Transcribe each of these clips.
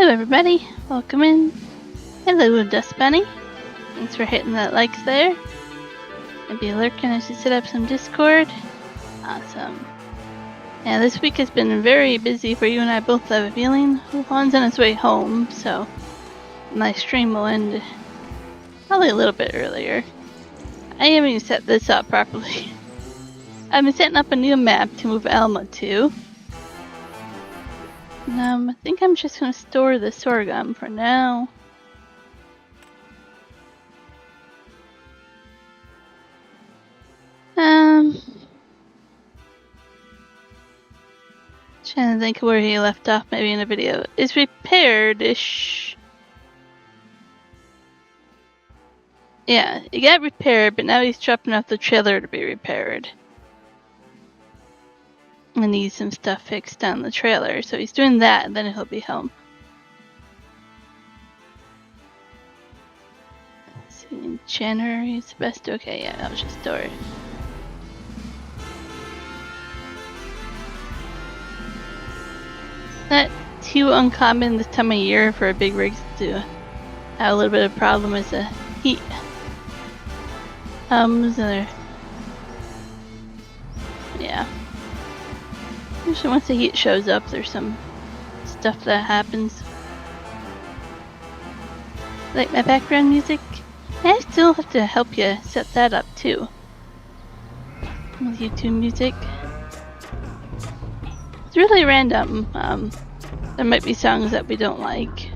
Hello everybody, welcome in. Hello Dust Bunny. Thanks for hitting that like there. Maybe lurking as you set up some Discord. Awesome. Yeah, this week has been very busy for you and I both, have a feeling. Juan's on his way home, so my stream will end probably a little bit earlier. I haven't even set this up properly. I've been setting up a new map to move Alma to. I think I'm just going to store the sorghum for now. Trying to think where he left off maybe in the video. It's repaired-ish. Yeah, it got repaired, but now he's dropping off the trailer to be repaired. I need some stuff fixed on the trailer, so he's doing that and then he'll be home. Let's see, in January is the best. Okay, yeah, I'll just store it. Not too uncommon this time of year for a big rig to have a little bit of problem with the heat. Yeah. Usually once the heat shows up, there's some stuff that happens. Like my background music, I still have to help you set that up too. With YouTube music. It's really random. There might be songs that we don't like.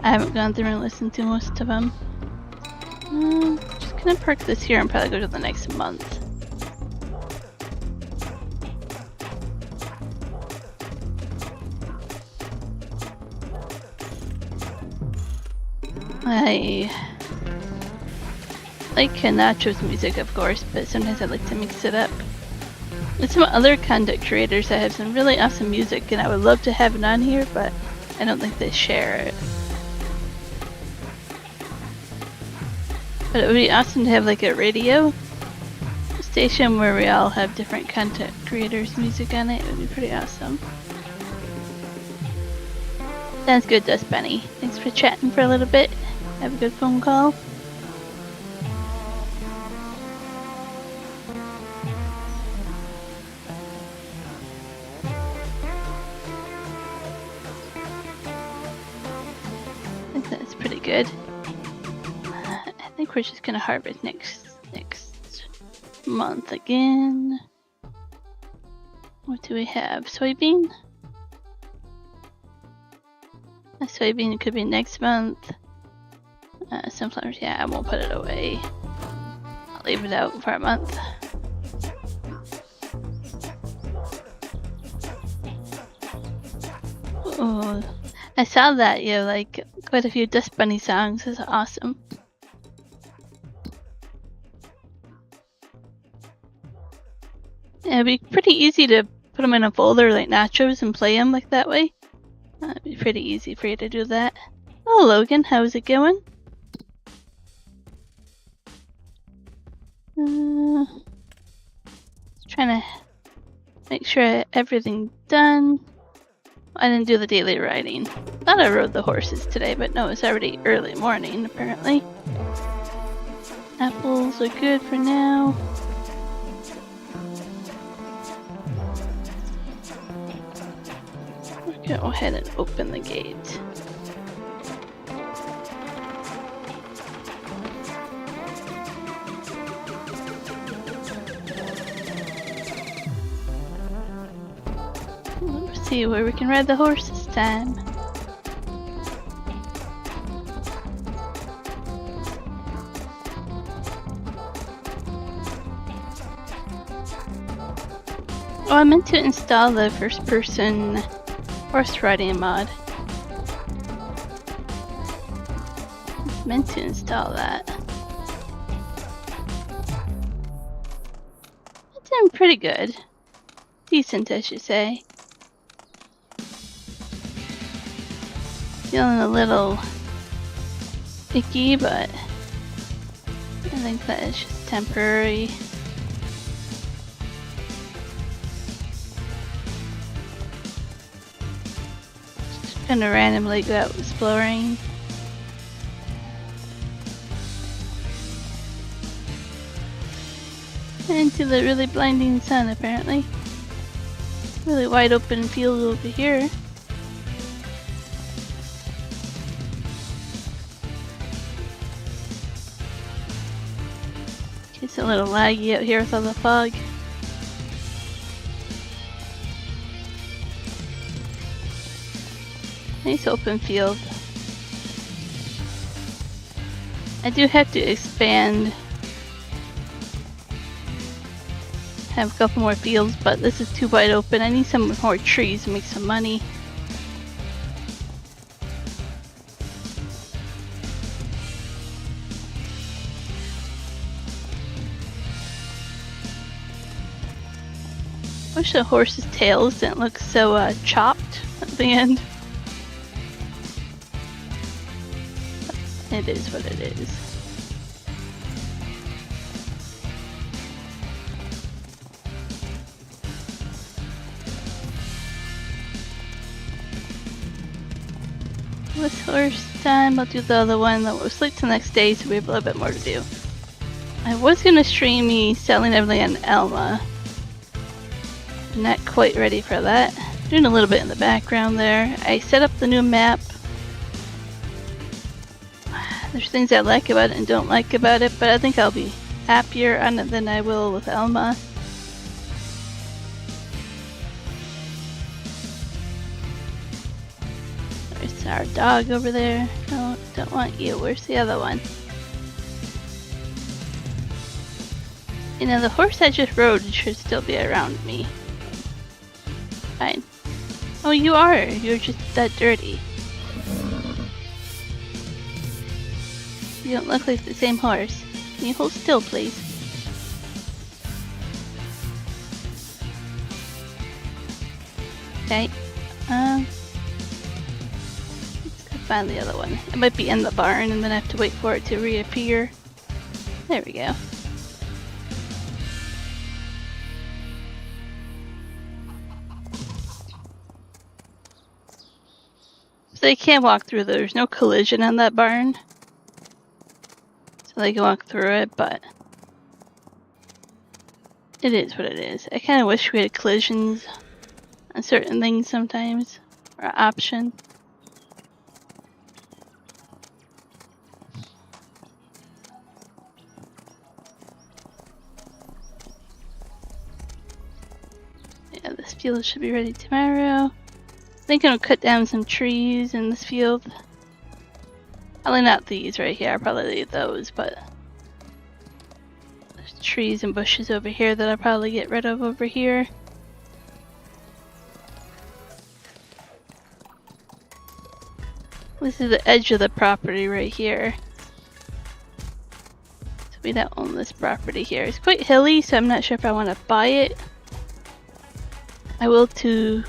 I haven't gone through and listened to most of them. Just gonna park this here and probably go to the next month. I like Nacho's music, of course, but sometimes I like to mix it up. With some other content creators that have some really awesome music, and I would love to have it on here, but I don't think they share it. But it would be awesome to have like a radio station where we all have different content creators' music on it. It would be pretty awesome. Sounds good, Dust Bunny. Thanks for chatting for a little bit. Have a good phone call. I think that's pretty good. I think we're just gonna harvest next month again. What do we have? Soybean? A soybean could be next month. Sunflowers, yeah, I won't put it away. I'll leave it out for a month. Oh, I saw that you like quite a few Dust Bunny songs. That's awesome. Yeah, it'd be pretty easy to put them in a folder like Nachos and play them like that way. It'd be pretty easy for you to do that. Oh, Logan, how's it going? Just trying to make sure everything's done. I didn't do the daily riding. Thought I rode the horses today, but no, it's already early morning apparently. Apples are good for now. We'll go ahead and open the gate. Let's see where we can ride the horse this time. Oh, I meant to install the first person horse riding mod. Meant to install that. It's doing pretty good. Decent, I should say. Feeling a little icky, but I think that is just temporary. kind of randomly go out exploring. Into the really blinding sun, apparently. Really wide open field over here. It's a little laggy out here with all the fog. Nice open field. I do have to expand. Have a couple more fields, but this is too wide open. I need some more trees to make some money. Wish the horse's tails didn't look so chopped at the end. It is what it is. This horse time, I'll do the other one, then we'll sleep till next day so we have a little bit more to do. I was gonna stream me selling everything on Alma. Not quite ready for that. Doing a little bit in the background there. I set up the new map. There's things I like about it and don't like about it, but I think I'll be happier on it than I will with Alma. There's our dog over there. No, don't want you. Where's the other one? You know, the horse I just rode should still be around me. Fine. Oh, you are. You're just that dirty. You don't look like the same horse. Can you hold still, please? Okay. Let's go find the other one. It might be in the barn, and then I have to wait for it to reappear. There we go. So they can't walk through. There's no collision on that barn. So they can walk through it, but it is what it is. I kind of wish we had collisions on certain things sometimes, or an option. Yeah, this field should be ready tomorrow. I think I'm gonna cut down some trees in this field. Probably not these right here, I'll probably leave those, but there's trees and bushes over here that I'll probably get rid of over here. This is the edge of the property right here. So we don't own this property here. It's quite hilly, so I'm not sure if I want to buy it. I will to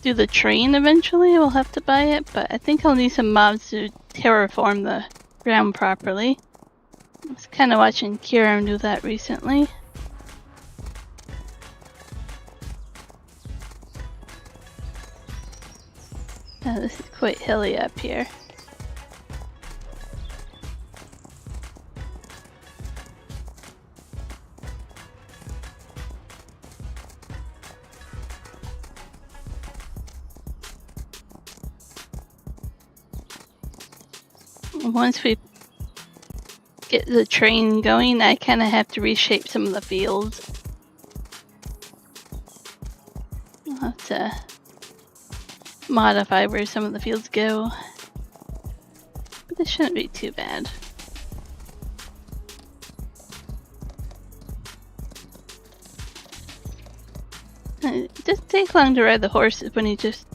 do the train eventually. I will have to buy it, but I think I'll need some mobs to terraform the ground properly. I was kind of watching Kieran do that recently. This is quite hilly up here. Once we get the train going, I kind of have to reshape some of the fields. I'll have to modify where some of the fields go. But this shouldn't be too bad. It doesn't take long to ride the horses when you just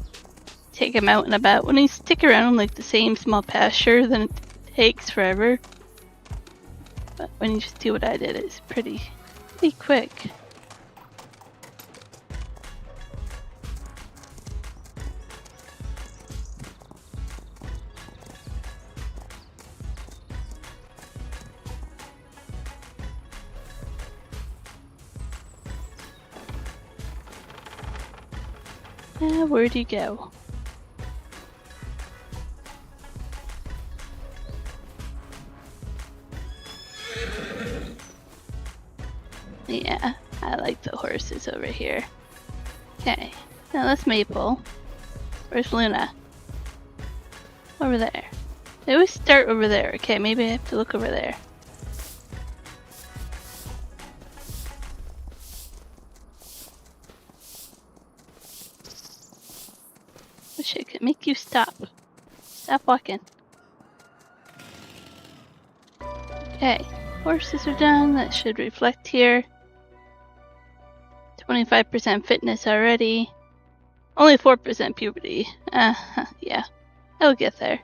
take them out and about. When you stick around like the same small pasture, then it takes forever. But when you just do what I did, it's pretty quick. Where'd you go? Yeah, I like the horses over here. Okay, now that's Maple. Where's Luna? Over there. They always start over there. Okay, maybe I have to look over there. Wish I could make you stop. Stop walking. Okay, horses are done. That should reflect here. 25% fitness already. Only 4% puberty. Yeah, I'll get there.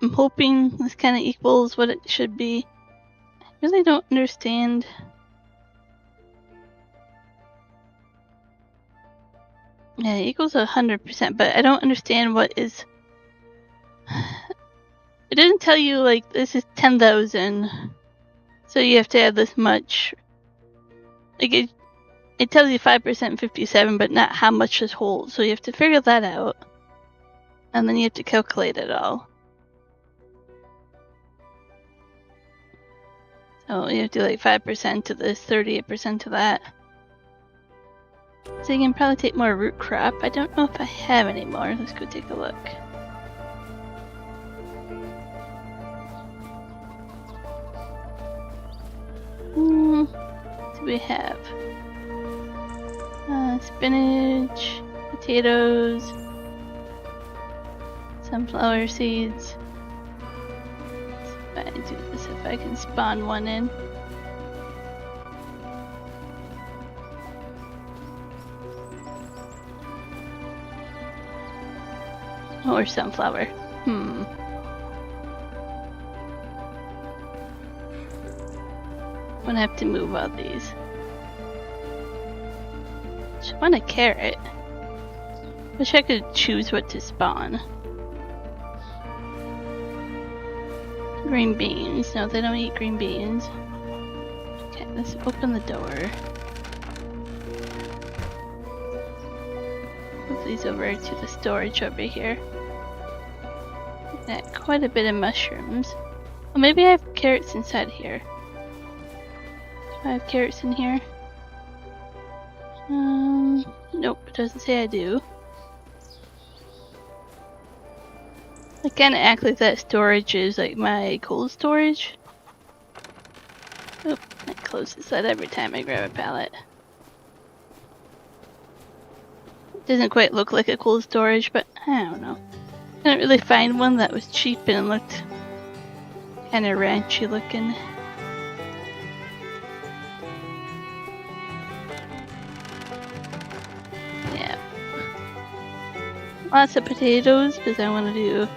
I'm hoping this kind of equals what it should be. I really don't understand. Yeah, it equals 100%, but I don't understand what is. It doesn't tell you, like, this is 10,000, so you have to add this much. Like, it tells you 5% 57, but not how much this holds, so you have to figure that out. And then you have to calculate it all. So you have to do like 5% to this, 38% to that. So you can probably take more root crop. I don't know if I have any more. Let's go take a look. What do we have? Spinach, potatoes, sunflower seeds. If I do this, if I can spawn one in. Or sunflower. I'm gonna have to move all these. I want a carrot. Wish I could choose what to spawn. Green beans. No, they don't eat green beans. Okay, let's open the door. Move these over to the storage over here. Got quite a bit of mushrooms. Oh, maybe I have carrots inside here. Do I have carrots in here? Nope, it doesn't say I do. I kind of act like that storage is like my cold storage. Oh, it closes that every time I grab a pallet. It doesn't quite look like a cold storage, but I don't know. I didn't really find one that was cheap and looked kind of ranchy looking. Yeah. Lots of potatoes because I want to do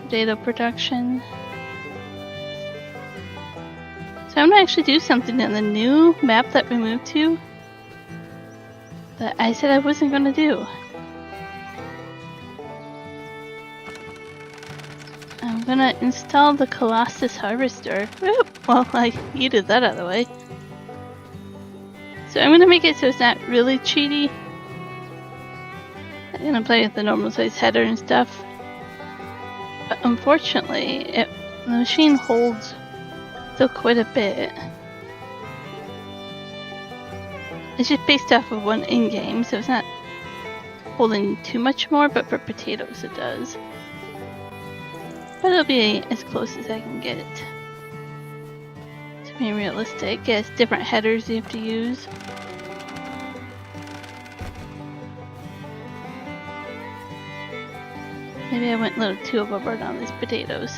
potato production. So I'm gonna actually do something in the new map that we moved to that I said I wasn't gonna do. I'm gonna install the Colossus Harvester. Whoop, well, I yeeted that out of the way. So I'm gonna make it so it's not really cheaty. I'm gonna play with the normal size header and stuff. But unfortunately, the machine holds still quite a bit. It's just based off of one in-game, so it's not holding too much more, but for potatoes it does. But it'll be as close as I can get it. To being realistic, it's different headers you have to use. Maybe I went a little too overboard on these potatoes.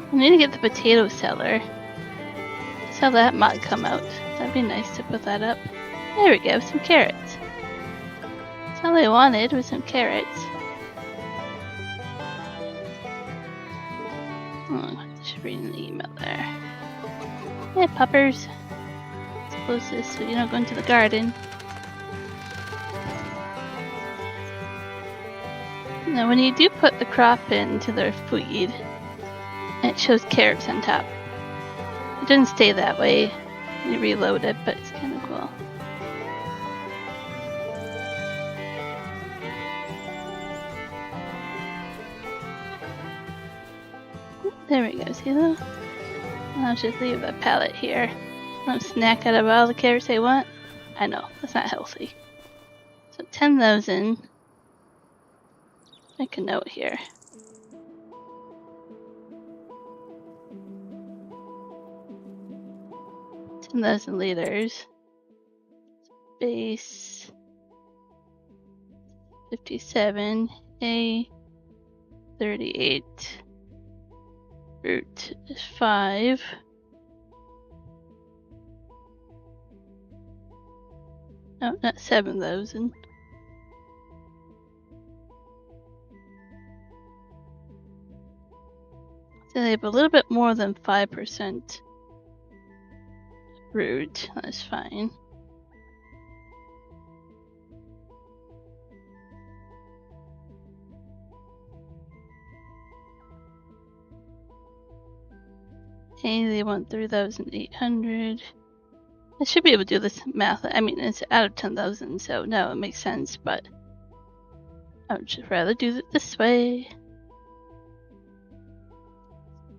I need to get the potato seller. Sell that mod come out. That'd be nice to put that up. There we go, some carrots. That's all I wanted was some carrots. Oh, just reading the email there. Yeah, puppers. Let's close this so you don't go into the garden. Now when you do put the crop into their feed, it shows carrots on top. It doesn't stay that way. You reload it, but it's kind of cool. There we go, see that? I'll just leave the pallet here. I'll snack out of all the carrots I want. I know, that's not healthy. So 10,000. Make a note here. 10,000 liters. Base 57. A 38. Root is 5. No, not 7,000. So they have a little bit more than 5% root. That's fine. Okay, they want 3,800. I should be able to do this math. I mean, it's out of 10,000, so no, it makes sense, but I would just rather do it this way.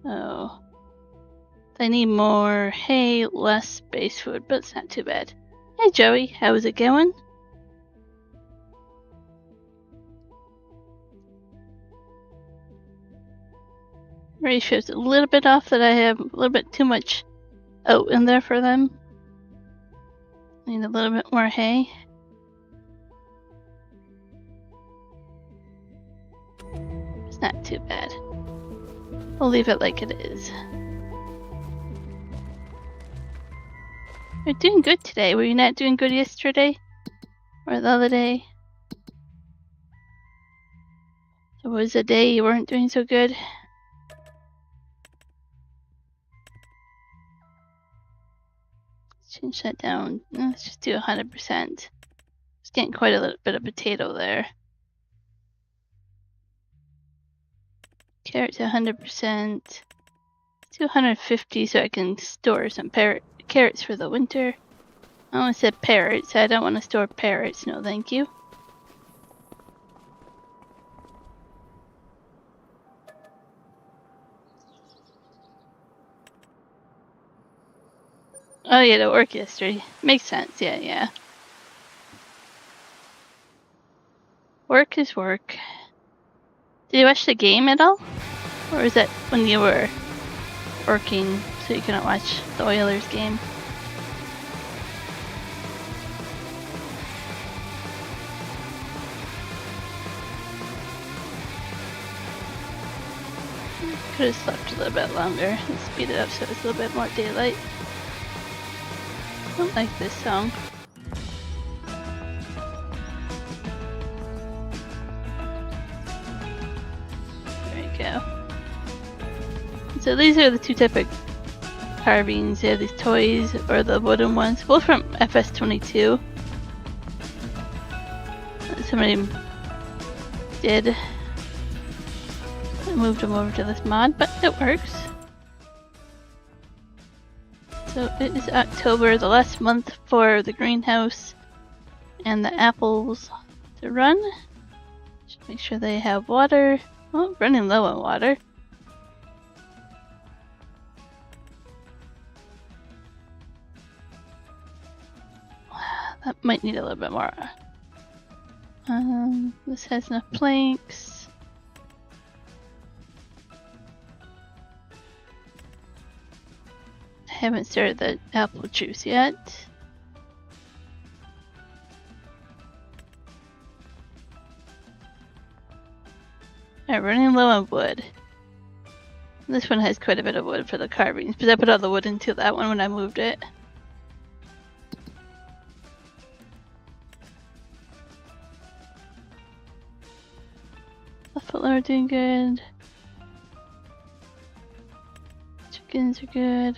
Oh. They need more hay, less space food, but it's not too bad. Hey Joey, how's it going? Ratio's a little bit off that I have a little bit too much oat in there for them. Need a little bit more hay. It's not too bad. We'll leave it like it is. You're doing good today. Were you not doing good yesterday? Or the other day? There was a day you weren't doing so good? Change that down. Let's just do 100%. It's getting quite a little bit of potato there. Carrots 100%. 250 so I can store some carrots for the winter. I almost said parrots. I don't want to store parrots. No, thank you. Oh yeah, to work yesterday. Makes sense. Yeah. Work is work. Did you watch the game at all? Or is that when you were working so you couldn't watch the Oilers game? Could have slept a little bit longer and speed it up so it's a little bit more daylight. I don't like this song. There we go. So these are the two type of carvings. They have these toys or the wooden ones, both from FS22. Somebody did. I moved them over to this mod, but it works. So it is October, the last month for the greenhouse and the apples to run. Just make sure they have water. Oh, running low on water. That might need a little bit more. This has enough planks. I haven't started the apple juice yet. Alright, running low on wood. This one has quite a bit of wood for the carvings, but I put all the wood into that one when I moved it. Buffalo are doing good. Chickens are good.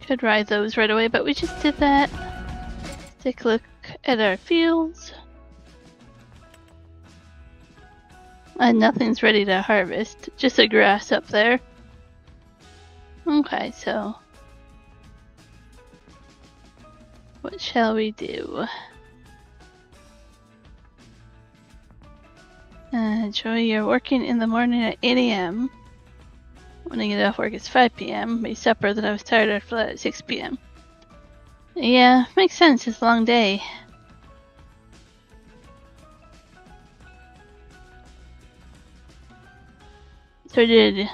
Could ride those right away, but we just did that. Let's take a look at our fields. And nothing's ready to harvest, just a grass up there. Okay, so what shall we do? Joey, you're working in the morning at 8 a.m. When I get off work, it's 5 p.m. But you supper that I was tired after that at 6 p.m. Yeah, makes sense. It's a long day. So did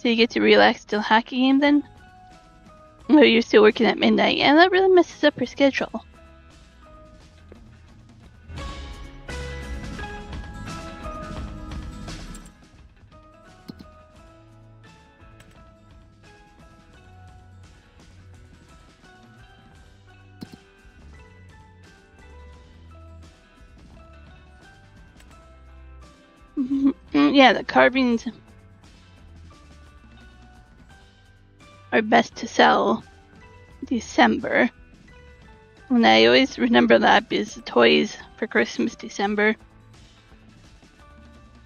you get to relax till hockey game then? Or you're still working at midnight? Yeah, that really messes up your schedule. Yeah, the carvings are best to sell December. And I always remember that because the toys for Christmas December.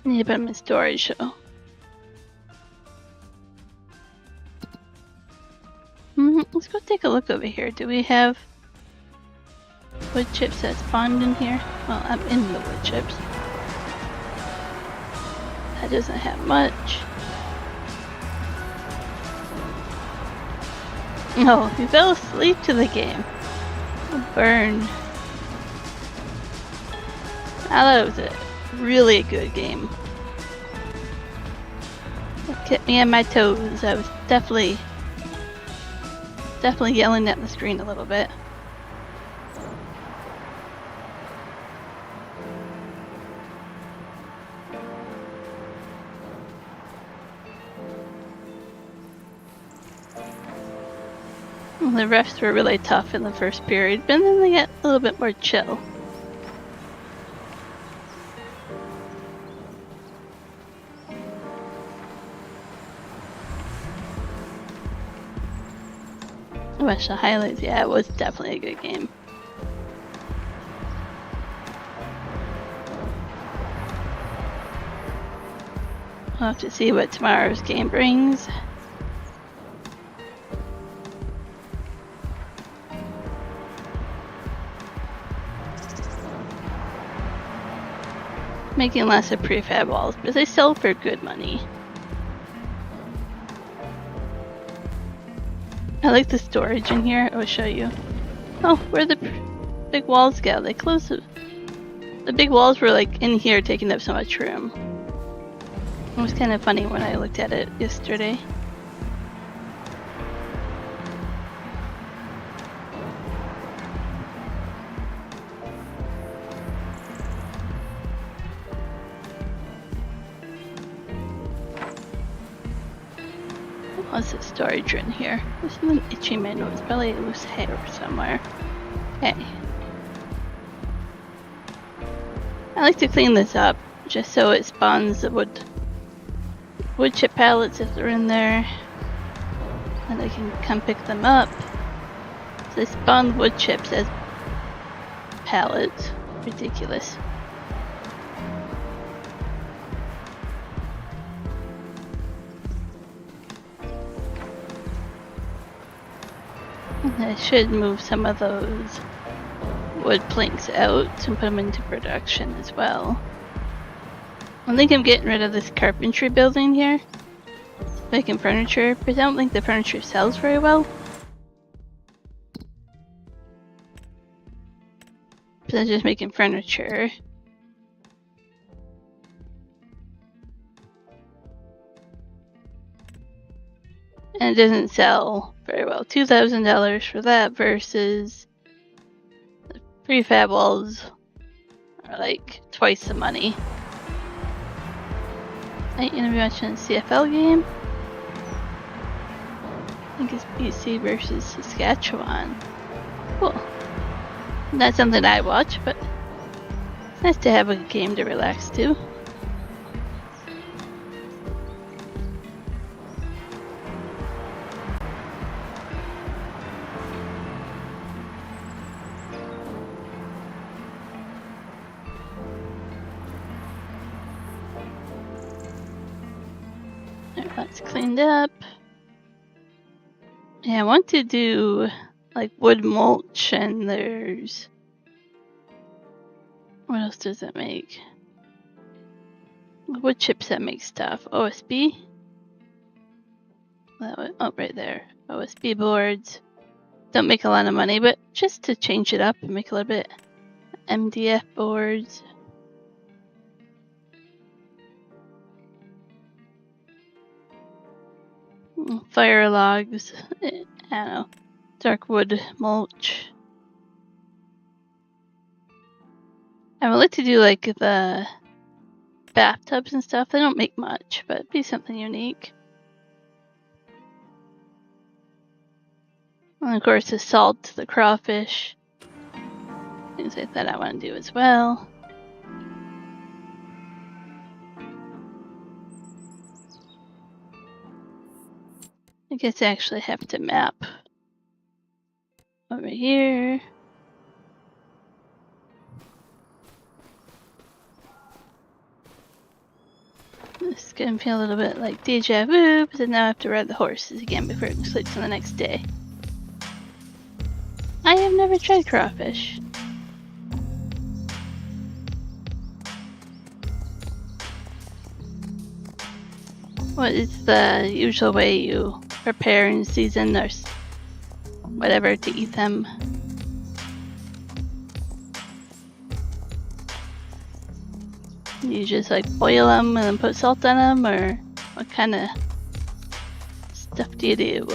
I need to put them in storage, so. Let's go take a look over here. Do we have wood chips that spawned in here? Well, I'm in the wood chips. That doesn't have much. Oh, he fell asleep to the game. Oh, burn. I thought it was a really good game. It kept me on my toes. I was definitely yelling at the screen a little bit. The refs were really tough in the first period, but then they got a little bit more chill. I watched the highlights. Yeah, it was definitely a good game. We'll have to see what tomorrow's game brings. Making lots of prefab walls, but they sell for good money. I like the storage in here. I'll show you. Oh, where'd the big walls go? They closed it. The big walls were like in here taking up so much room. It was kind of funny when I looked at it yesterday. What's the storage in here? This is an itchy menu. It's probably a loose hair somewhere. Okay. I like to clean this up just so it spawns the wood chip pallets if they're in there. And I can come pick them up. So they spawn wood chips as pallets. Ridiculous. I should move some of those wood planks out and put them into production as well. I think I'm getting rid of this carpentry building here. Making furniture, but I don't think the furniture sells very well. So I'm just making furniture. And it doesn't sell very well. $2,000 for that versus the prefab walls are like twice the money. Are you gonna be watching a CFL game? I think it's BC versus Saskatchewan. Cool. Not something I watch, but it's nice to have a game to relax to. That's cleaned up. Yeah, I want to do like wood mulch, and there's what else does it make? Wood chips that make stuff. OSB. Oh, right there. OSB boards. Don't make a lot of money, but just to change it up and make a little bit. MDF boards. Fire logs. I don't know. Dark wood mulch. I would like to do like the bathtubs and stuff. They don't make much, but it'd be something unique. And of course the salt, the crawfish. Things like that I want to do as well. I guess I actually have to map over here. This is gonna feel a little bit like deja vu, but then now I have to ride the horses again before it sleeps on the next day. I have never tried crawfish. What is the usual way you prepare and season or whatever to eat them? You just like boil them and then put salt on them, or what kind of stuff do you do?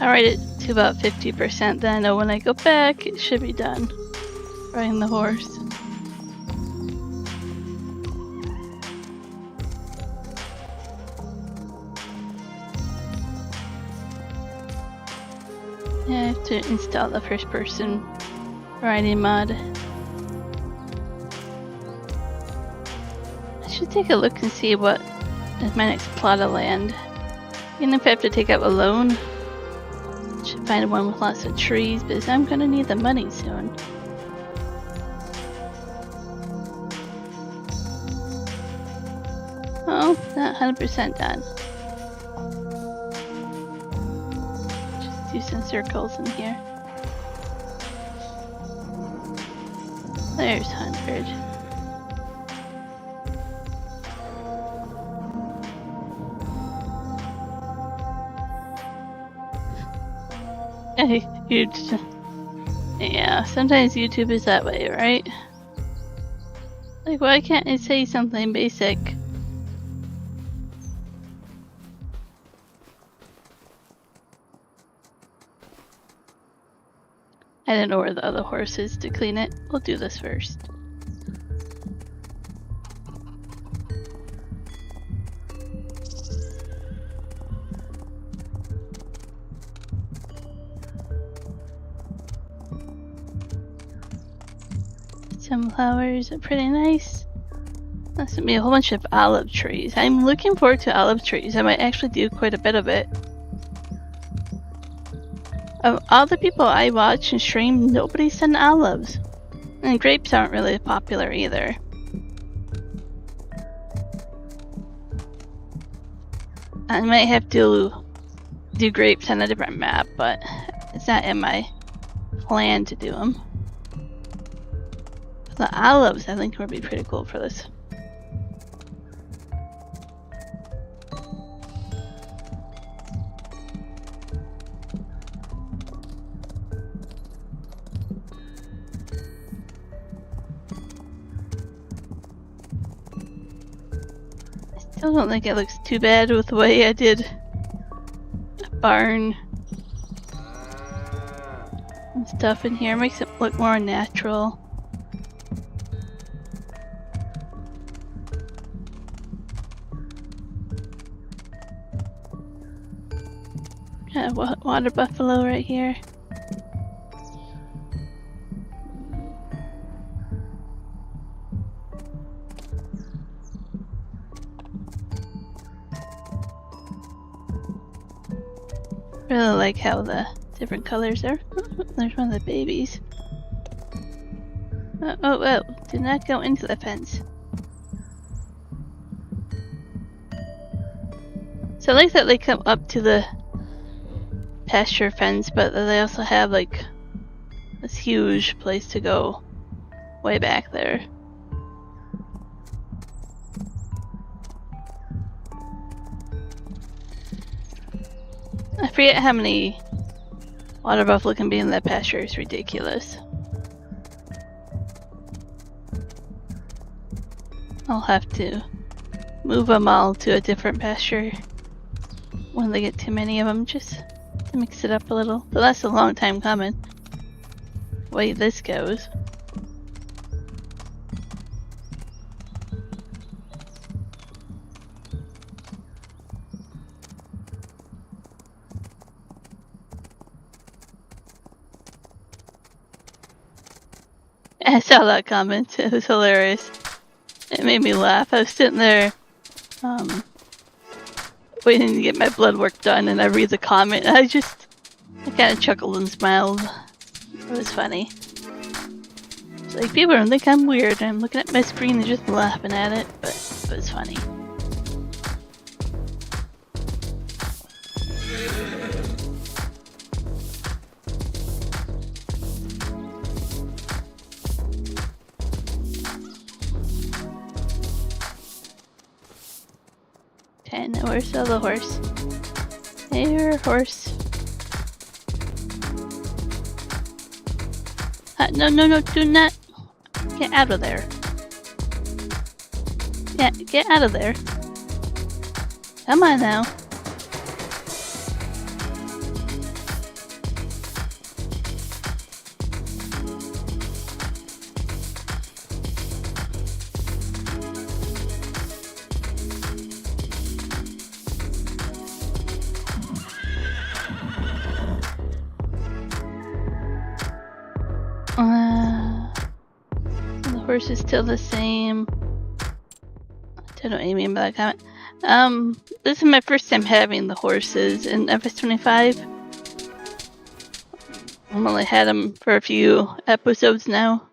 I'll write it to about 50%, then I know when I go back it should be done. Riding the horse. Yeah, I have to install the first person riding mod. I should take a look and see what is my next plot of land. Even if I have to take out a loan, should find one with lots of trees, because I'm gonna need the money soon. Oh, not 100% done. Just do some circles in here. There's 100. Yeah, sometimes YouTube is that way, right? Like, why can't I say something basic? I don't know where the other horse is to clean it. We'll do this first. Some flowers are pretty nice. That's gonna be a whole bunch of olive trees. I'm looking forward to olive trees. I might actually do quite a bit of it. Of all the people I watch and stream, nobody's done olives. And grapes aren't really popular either. I might have to do grapes on a different map, but it's not in my plan to do them. The olives, I think, would be pretty cool for this. I still don't think it looks too bad with the way I did a barn and stuff in here. It makes it look more natural. Got a water buffalo right here. really like how the different colors are. There's one of the babies. Oh, do not go into the fence. So I like that they come up to the pasture fence, but they also have like this huge place to go way back there. I forget how many water buffalo can be in that pasture. It's ridiculous. I'll have to move them all to a different pasture when they get too many of them, just to mix it up a little. But that's a long time coming. Way this goes. I saw that comment. It was hilarious. It made me laugh. I was sitting there, waiting to get my blood work done, and I read the comment, and I kind of chuckled and smiled. It was funny. It's like, people don't think I'm weird. I'm looking at my screen and just laughing at it, but it was funny. And where's the other horse? Here, horse. No, do not. Get out of there. Yeah, get out of there. Come on now. The horse is still the same. I don't know what you mean by that comment. This is my first time having the horses in Ep.10. I've only had them for a few episodes now.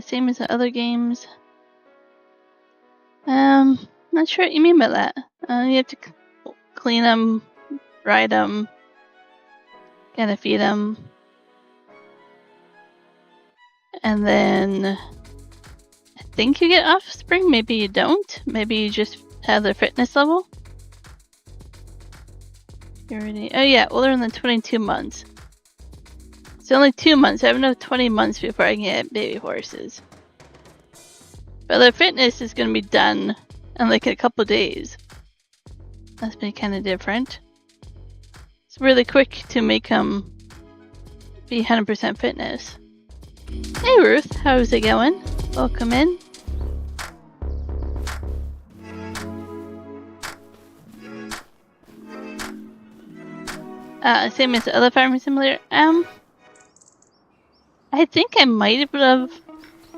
Same as the other games. Not sure what you mean by that. You have to clean them, ride them, gotta feed them. And then I think you get offspring, maybe you don't. Maybe you just have their fitness level. Purity. Oh yeah, well they're in the 22 months. It's only 2 months. I have another 20 months before I can get baby horses. But their fitness is going to be done in like a couple days. That's been kind of different. It's really quick to make them be 100% fitness. Hey Ruth, how's it going? Welcome in. Same as the other farming simulator. I think I might have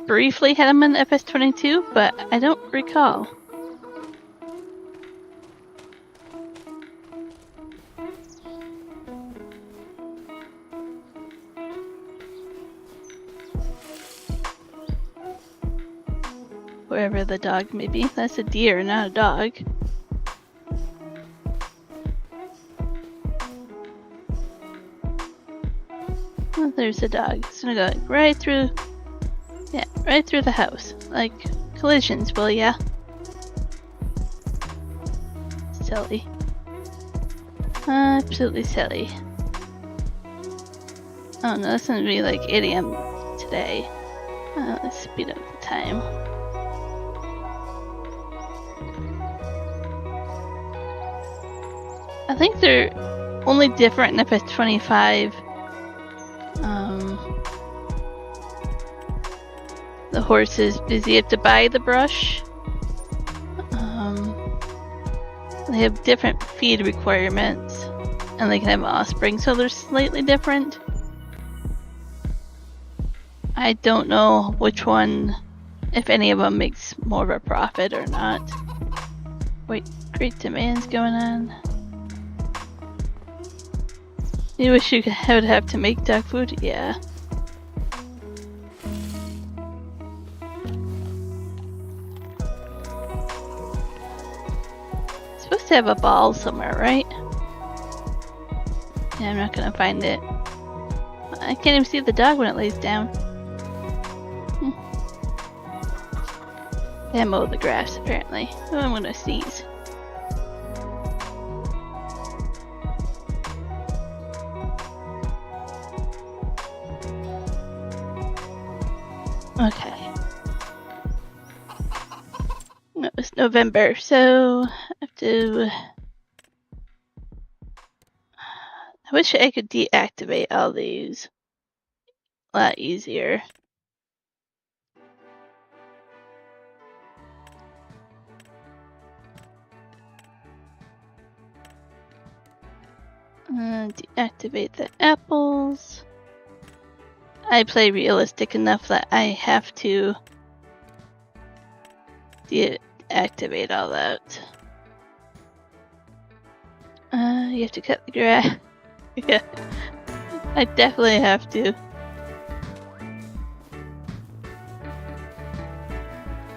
briefly had them in FS22, but I don't recall. Wherever the dog may be. That's a deer, not a dog. Oh, there's a dog. It's gonna go right through. Yeah, right through the house. Like collisions, will ya? Silly. Absolutely silly. Oh no, that's gonna be like 8 AM today. Let's speed up the time. I think they're only different in FS25. The horses, because you have to buy the brush. They have different feed requirements, and they can have offspring, so they're slightly different. I don't know which one, if any of them makes more of a profit or not. Wait, great demands going on. You wish you would have to make dog food? Yeah. Supposed to have a ball somewhere, right? Yeah, I'm not gonna find it. I can't even see the dog when it lays down. They mow the grass, apparently. Oh, I'm gonna sneeze. Okay. It was November, so I have to... I wish I could deactivate all these a lot easier. Deactivate the apples. I play realistic enough that I have to deactivate all that. You have to cut the grass. Yeah, I definitely have to.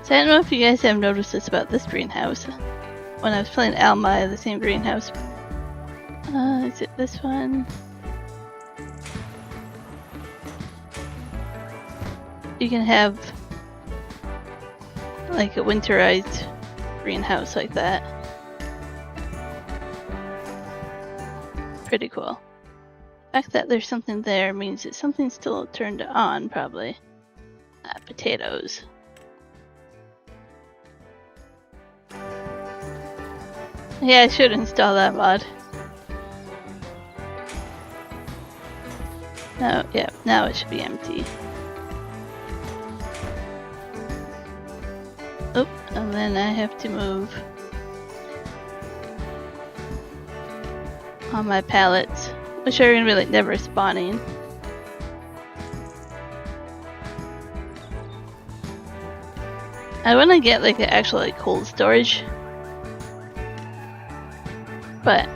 So I don't know if you guys have noticed this about this greenhouse. When I was playing Alma, I had the same greenhouse. Is it this one? You can have like a winterized greenhouse like that. Pretty cool. The fact that there's something there means that something's still turned on, probably. Potatoes. Yeah, I should install that mod. No, yeah, now it should be empty. Oh, and then I have to move all my pallets, which are gonna be like never spawning. I want to get like an actual like cold storage, but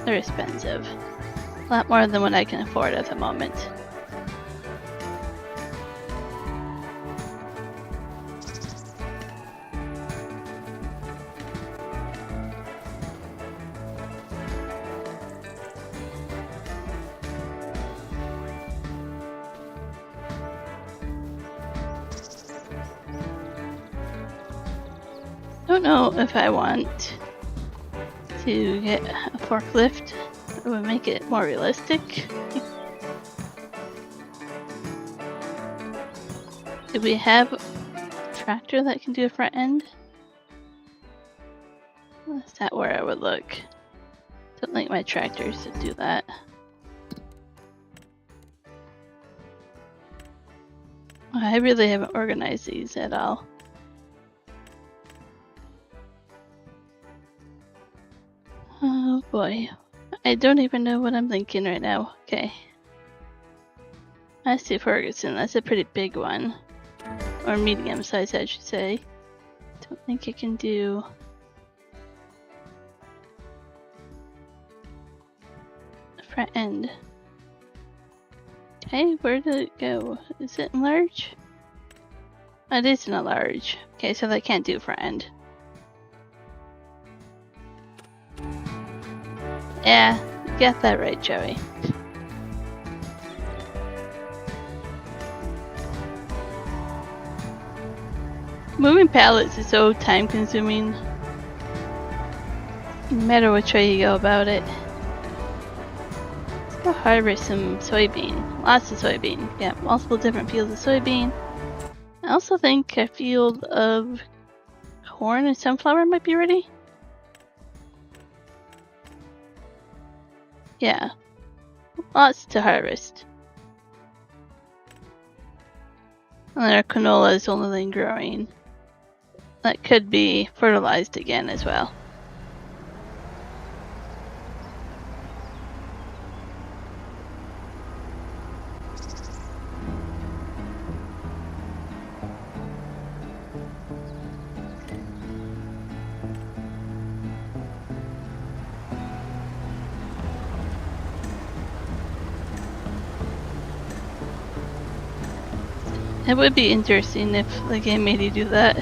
they're expensive. A lot more than what I can afford at the moment. I don't know if I want to get a forklift. It would make it more realistic. Do we have a tractor that can do a front end? Is that where I would look? Don't think my tractors to do that. I really haven't organized these at all. Oh boy. I don't even know what I'm thinking right now. Okay. I see Ferguson. That's a pretty big one. Or medium size, I should say. Don't think I can do... the front end. Okay, where did it go? Is it large? Oh, it isn't a large. Okay, so they can't do front end. Yeah, you got that right, Joey. Moving pallets is so time consuming. No matter which way you go about it. Let's go harvest some soybean. Lots of soybean. Yeah, multiple different fields of soybean. I also think a field of corn and sunflower might be ready. Yeah, lots to harvest. And then our canola is the only thing growing. That could be fertilized again as well. It would be interesting if the game made you do that.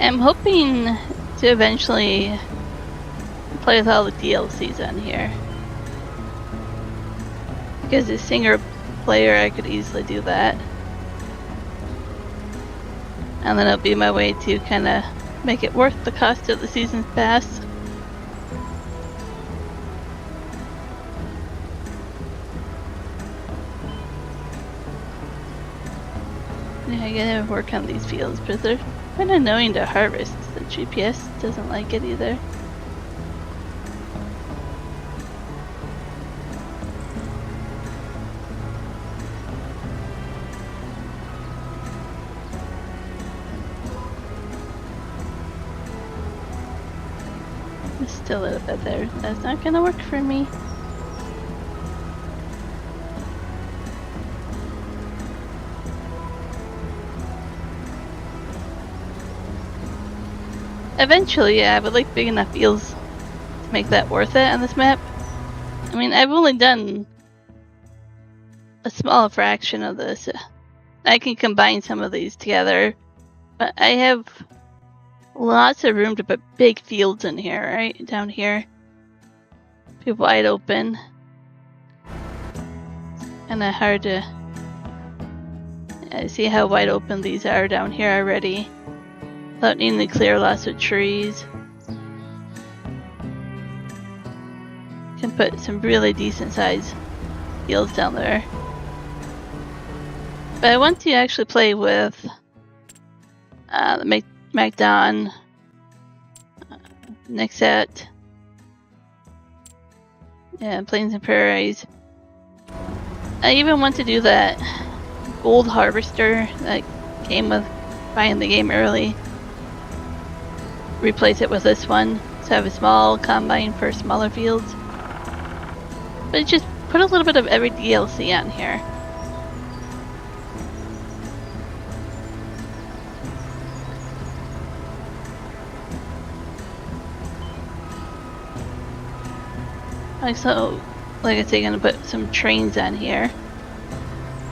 I'm hoping to eventually play with all the DLCs on here. Because as single player, I could easily do that. And then it'll be my way to kind of make it worth the cost of the season's pass. Yeah, I gotta work on these fields, but they're kind of annoying to harvest. The GPS doesn't like it either. It's still a little bit there. That's not gonna work for me. Eventually, yeah, I would like big enough fields to make that worth it on this map. I mean, I've only done a small fraction of this. I can combine some of these together, but I have lots of room to put big fields in here, right? Down here. Be wide open. Kinda hard to see how wide open these are down here already. Without needing to clear lots of trees. Can put some really decent sized fields down there. But I want to actually play with the MacDon, Nexet, and Plains and Prairies. I even want to do that gold harvester that came with buying the game early. Replace it with this one, so have a small combine for smaller fields. But just put a little bit of every DLC on here. So, like I say, gonna put some trains on here.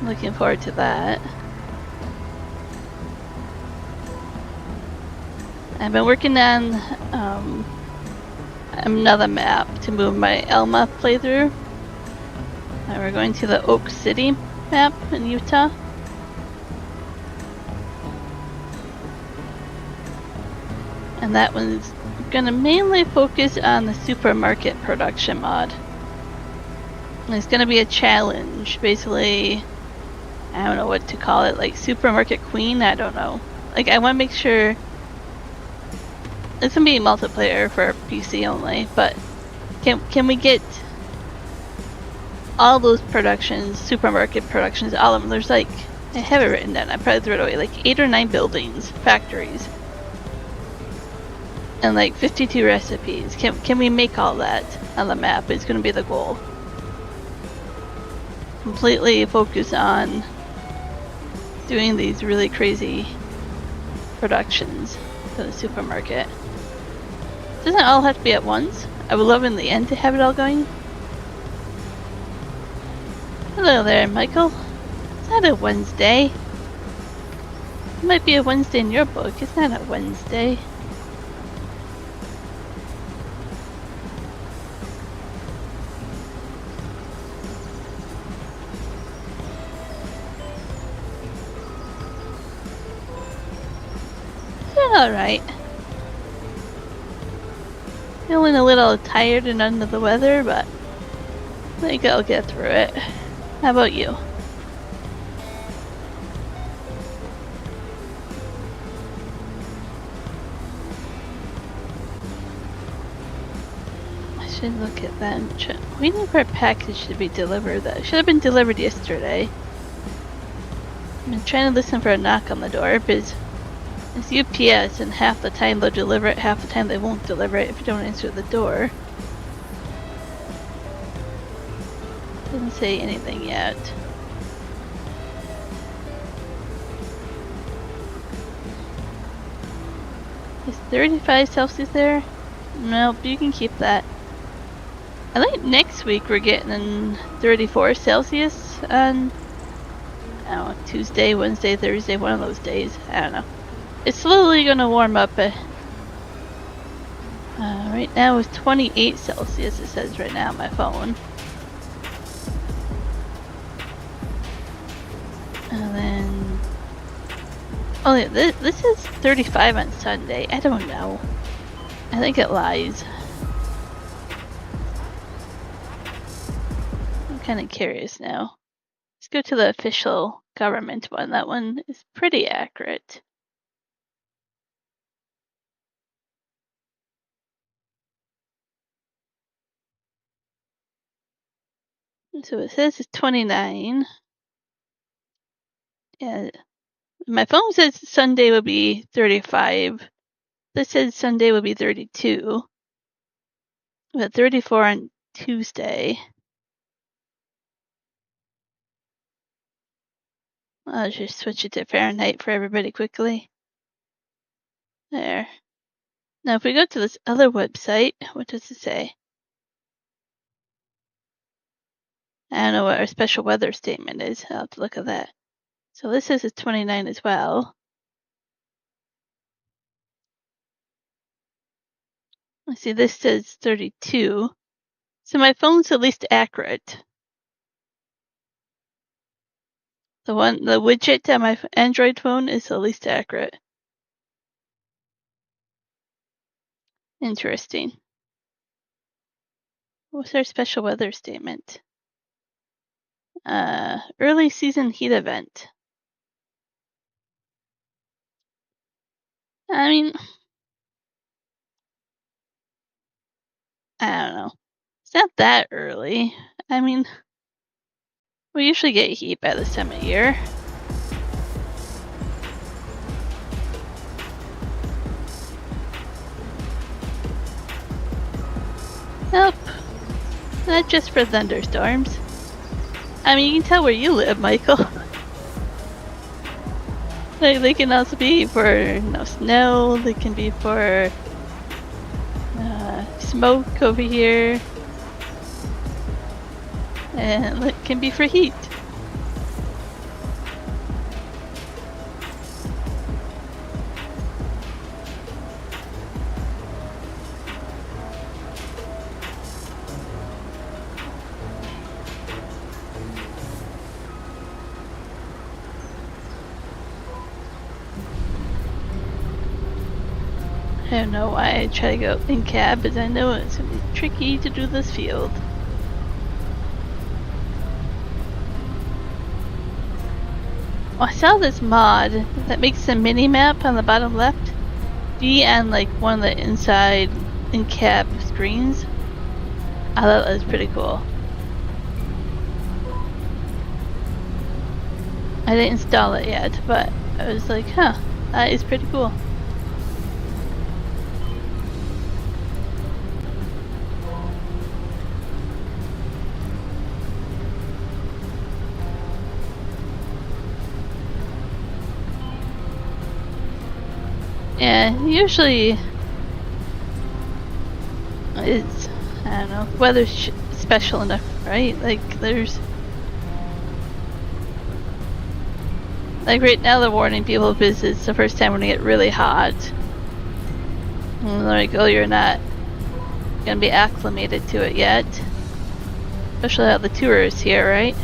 Looking forward to that. I've been working on another map to move my Alma playthrough. We're going to the Oak City map in Utah. And that one's gonna mainly focus on the supermarket production mod. And it's gonna be a challenge, basically. I don't know what to call it, like supermarket queen, I don't know. Like, I want to make sure it's gonna be multiplayer for PC only, but can we get all those productions, supermarket productions, all of them? There's like, I have it written down, I probably threw it away, like 8 or 9 buildings, factories, and like 52 recipes. Can we make all that on the map? It's gonna be the goal. Completely focus on doing these really crazy productions for the supermarket. Doesn't all have to be at once. I would love in the end to have it all going. Hello there, Michael. It's not a Wednesday. It might be a Wednesday in your book. It's not a Wednesday. Alright. Feeling a little tired and under the weather, but I think I'll get through it. How about you? I should look at that. Waiting for a package to be delivered. That should have been delivered yesterday. I've been trying to listen for a knock on the door, because it's UPS, and half the time they'll deliver it, half the time they won't deliver it if you don't answer the door. Doesn't say anything yet. Is 35 Celsius there? Nope, you can keep that. I think next week we're getting 34 Celsius on, I don't know, Tuesday, Wednesday, Thursday, one of those days. I don't know. It's slowly gonna warm up. Right now it's 28 Celsius, it says right now on my phone. And then, oh yeah, this is 35 on Sunday. I don't know. I think it lies. I'm kind of curious now. Let's go to the official government one. That one is pretty accurate. So it says it's 29. Yeah, my phone says Sunday will be 35. This says Sunday will be 32. But 34 on Tuesday. I'll just switch it to Fahrenheit for everybody quickly. There. Now if we go to this other website, what does it say? I don't know what our special weather statement is. I'll have to look at that. So this says it's 29 as well. I see this says 32. So my phone's at least accurate. The widget on my Android phone is the least accurate. Interesting. What's our special weather statement? Early season heat event. I mean, I don't know. It's not that early. I mean, we usually get heat by this time of year. Nope. Not just for thunderstorms. I mean, you can tell where you live, Michael. They can also be for snow. They can be for smoke over here. And it can be for heat. I don't know why I try to go in cab, because I know it's going to be tricky to do this field. Oh, I saw this mod that makes the mini map on the bottom left be on like one of the inside in-cab screens. I thought that was pretty cool. I didn't install it yet, but I was like, huh, that is pretty cool. Yeah, usually it's, I don't know, weather's special enough, right? Like there's, like right now they're warning people because it's the first time when it get really hot. And they're like, oh, you're not gonna be acclimated to it yet. Especially all the tourists here, right?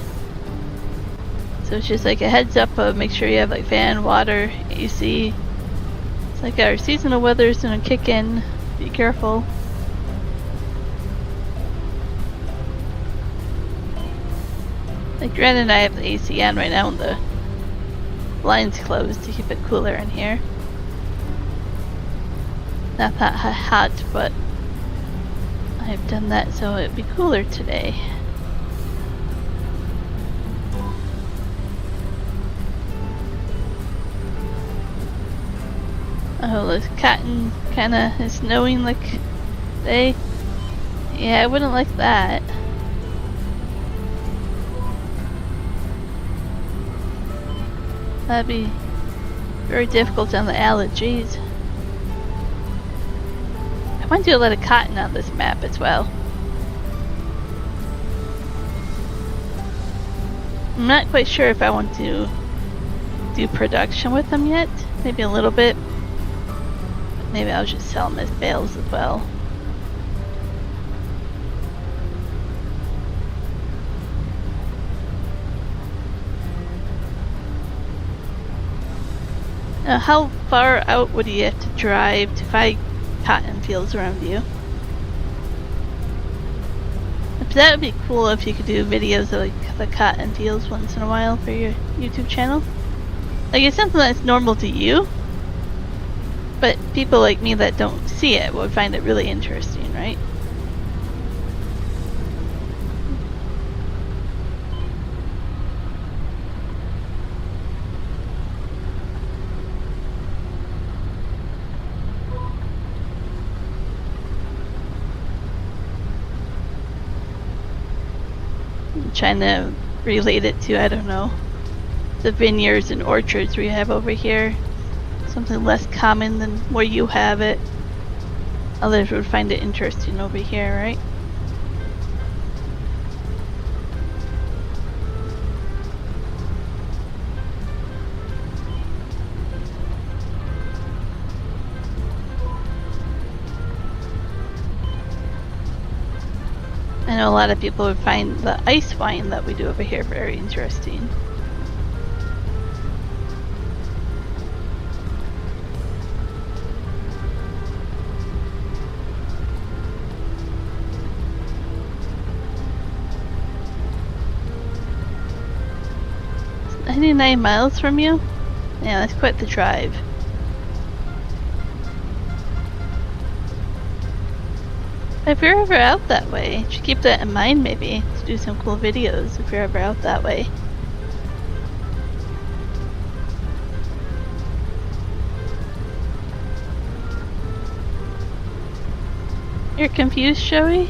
So it's just like a heads up of make sure you have like fan, water, AC. It's like our seasonal weather is gonna kick in. Be careful. Like Granny and I have the AC on right now and the blinds closed to keep it cooler in here. Not that hot, but I've done that so it'd be cooler today. Oh, this cotton kinda is snowing like today. Yeah, I wouldn't like that. That'd be very difficult on the allergies. want to do a lot of cotton on this map as well. I'm not quite sure if I want to do production with them yet. Maybe a little bit. Maybe I'll just sell them as bales as well. Now, how far out would you have to drive to find cotton fields around you? That would be cool if you could do videos of like the cotton fields once in a while for your YouTube channel. Like, it's something that's normal to you, but people like me that don't see it would find it really interesting, right? I'm trying to relate it to, I don't know, the vineyards and orchards we have over here. Something less common than where you have it. Others would find it interesting over here, right? I know a lot of people would find the ice wine that we do over here very interesting. It's 99 miles from you? Yeah, that's quite the drive. If you're ever out that way, you should keep that in mind maybe, to do some cool videos if you're ever out that way. You're confused, Joey?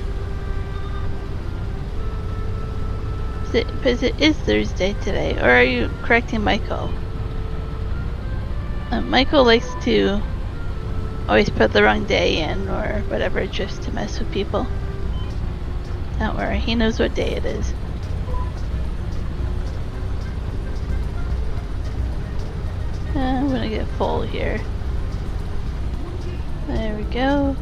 Because it is Thursday today, or are you correcting Michael? Michael likes to always put the wrong day in or whatever just to mess with people. Don't worry, he knows what day it is. I'm gonna get full here. There we go.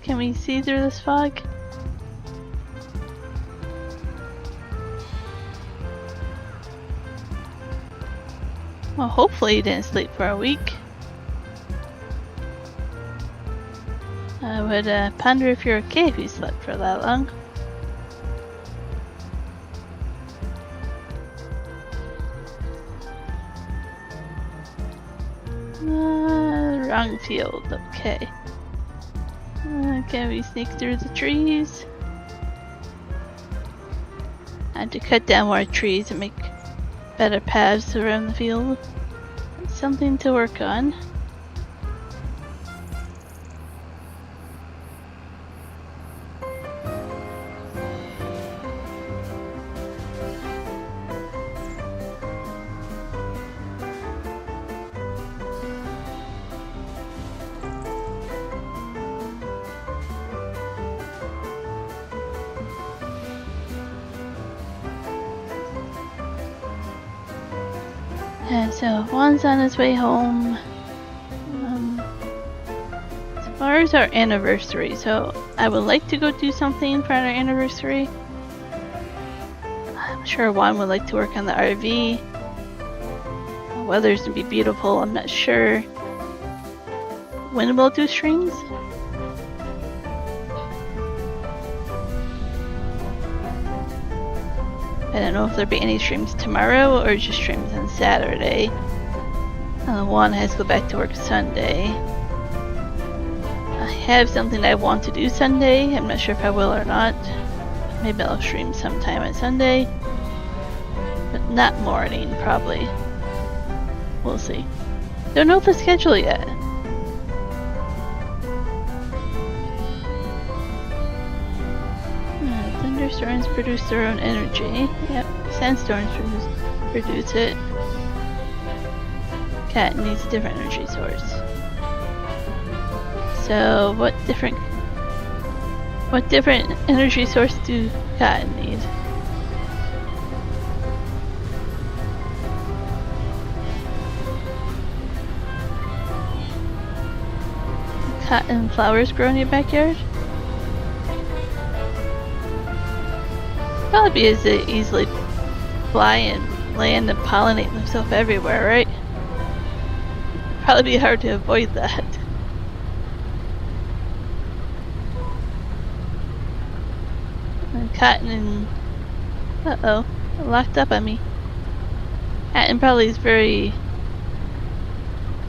Can we see through this fog? Well, hopefully you didn't sleep for a week. I would ponder if you're okay if you slept for that long. Wrong field, okay. Can we sneak through the trees? I had to cut down more trees and make better paths around the field. That's something to work on. And so Juan's on his way home. Tomorrow's our anniversary, so I would like to go do something for our anniversary. I'm sure Juan would like to work on the RV. The weather's gonna be beautiful, I'm not sure when we'll do streams. I don't know if there'll be any streams tomorrow or just streams on Saturday. Juan has to go back to work Sunday. I have something I want to do Sunday. I'm not sure if I will or not. Maybe I'll stream sometime on Sunday. But not morning, probably. We'll see. Don't know the schedule yet. Thunderstorms produce their own energy. Yep, sandstorms produce it. cat needs a different energy source. So what different energy source do cat need? Cotton flowers grow in your backyard? Probably because they easily fly and land and pollinate themselves everywhere, right? Probably be hard to avoid that. And cotton and uh-oh, it locked up on me. Cotton probably is very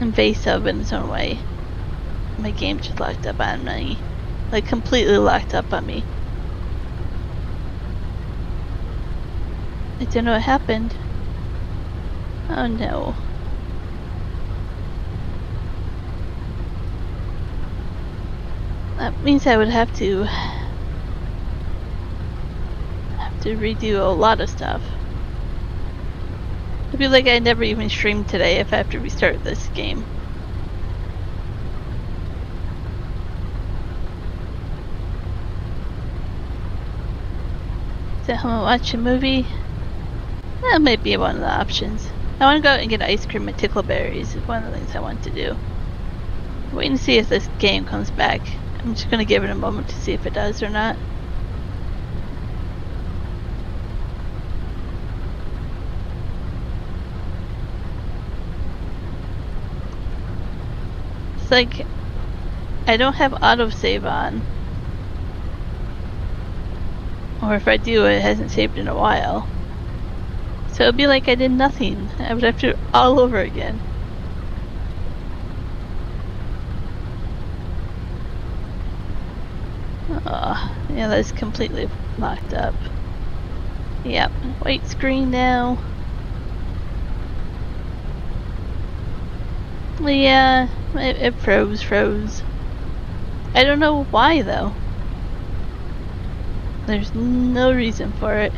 invasive in its own way. My game just locked up on me. Like completely locked up on me. I don't know what happened. Oh no. That means I would have to redo a lot of stuff. It'd be like I never even streamed today if I have to restart this game. So I'm gonna watch a movie. That might be one of the options. I want to go out and get ice cream and tickleberries. Is one of the things I want to do. I'm waiting to see if this game comes back. I'm just gonna give it a moment to see if it does or not. It's like I don't have autosave on. Or if I do, it hasn't saved in a while. So it'd be like I did nothing. I would have to do it all over again. Oh, yeah, that's completely locked up. Yep, white screen now. Yeah, it froze. I don't know why though. There's no reason for it.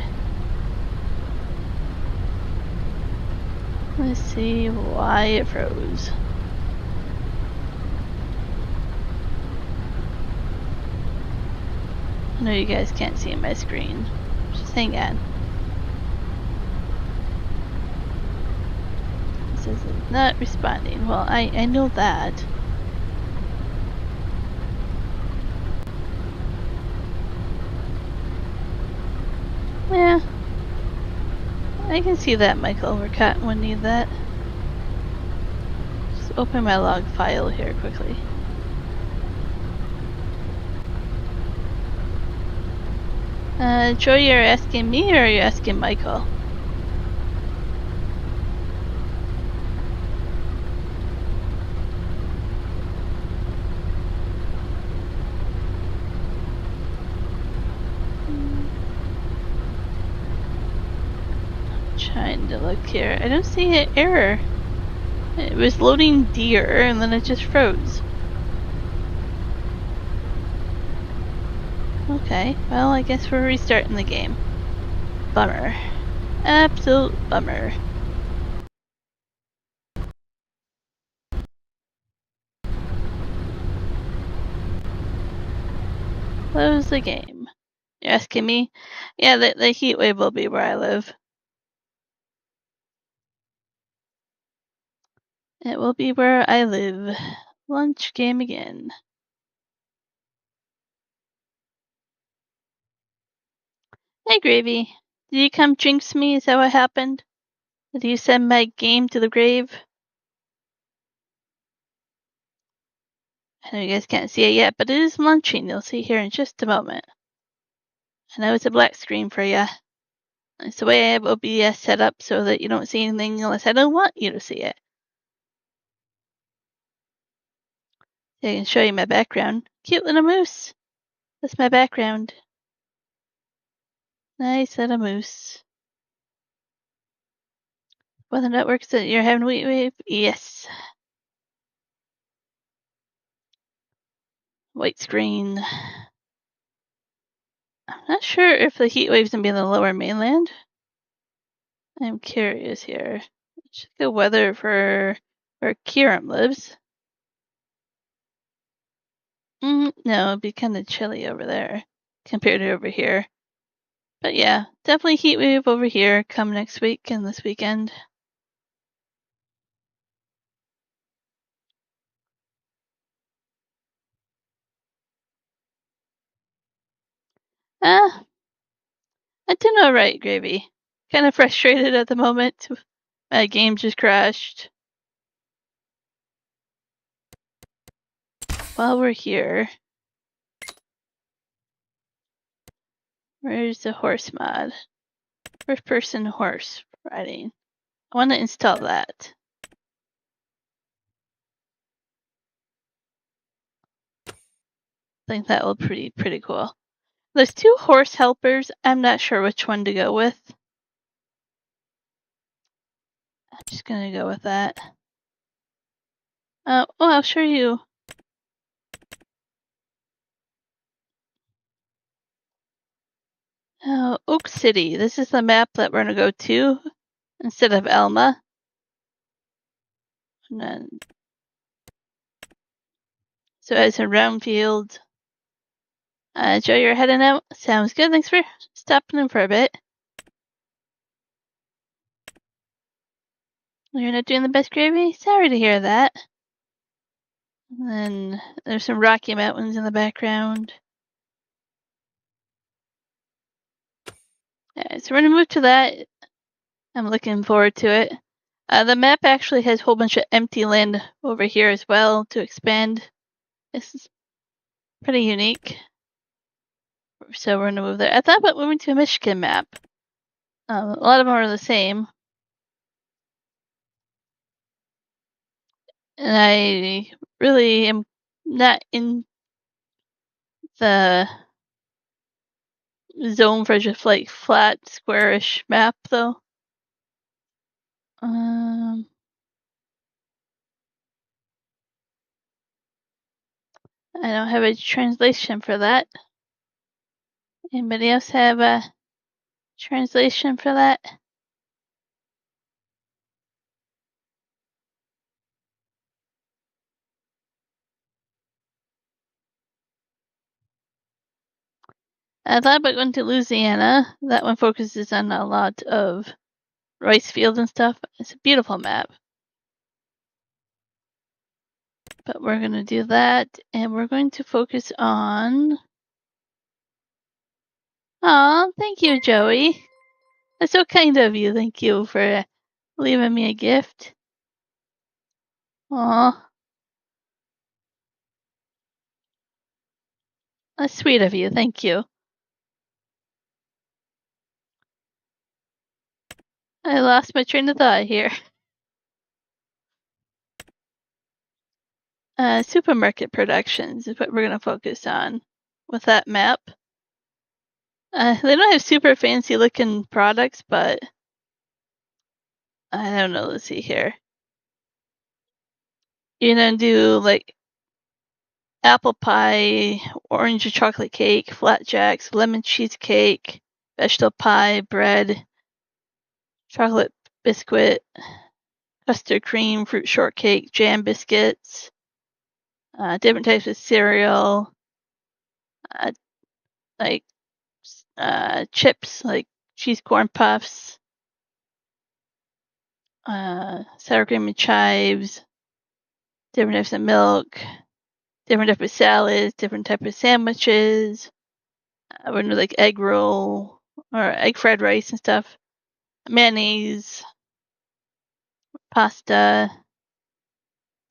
Let's see why it froze. I know you guys can't see my screen. Just hang on. It says it's not responding. Well, I know that. Yeah. I can see that, Michael. We're cat would need that. Just open my log file here quickly. Joy, you're asking me or are you asking Michael? Trying to look here. I don't see an error. It was loading deer and then it just froze. Okay, well, I guess we're restarting the game. Bummer. Absolute bummer. Close the game. You're asking me? Yeah, the heat wave will be where I live. It will be where I live. Lunch game again. Hey, Gravy. Did you come jinx me? Is that what happened? Did you send my game to the grave? I know you guys can't see it yet, but it is munching. You'll see here in just a moment. I know it's a black screen for you. It's the way I have OBS set up so that you don't see anything unless I don't want you to see it. I can show you my background. Cute little moose. That's my background. Nice little moose. Whether that works that you're having a heat wave? Yes. White screen. I'm not sure if the heat wave's gonna be in the lower mainland. I'm curious here. Check the weather for where Kiram lives. No, it'd be kind of chilly over there compared to over here. But yeah, definitely heat wave over here come next week and this weekend. Ah, I'm doing alright, Gravy. Kind of frustrated at the moment. My game just crashed. While we're here, where's the horse mod? First person horse riding. I want to install that. I think that will be pretty cool. There's 2 horse helpers. I'm not sure which one to go with. I'm just gonna go with that. I'll show you. Oak City. This is the map that we're gonna go to instead of Alma. And then, so it's a round field. Joe, you're heading out? Sounds good. Thanks for stopping in for a bit. You're not doing the best, Gravy? Sorry to hear that. And then there's some Rocky Mountains in the background. Yeah, so we're gonna move to that. I'm looking forward to it. The map actually has a whole bunch of empty land over here as well to expand. This is pretty unique. So we're gonna move there. I thought about moving to a Michigan map. A lot of them are the same. And I really am not in the zone for just like flat, squarish map though. I don't have a translation for that. Anybody else have a translation for that? I thought about going to Louisiana. That one focuses on a lot of rice fields and stuff. It's a beautiful map. But we're going to do that, and we're going to focus on... Aw, thank you, Joey. That's so kind of you. Thank you for leaving me a gift. Aw. That's sweet of you. Thank you. I lost my train of thought here. Supermarket productions is what we're going to focus on with that map. They don't have super fancy looking products, but I don't know. Let's see here. You're gonna do like apple pie, orange or chocolate cake, flapjacks, lemon cheesecake, vegetable pie, bread, chocolate biscuit, custard cream, fruit shortcake, jam biscuits, different types of cereal, uh, like chips, like cheese corn puffs, sour cream and chives, different types of milk, different type of salads, different type of sandwiches. We're gonna do like egg roll or egg fried rice and stuff, mayonnaise, pasta,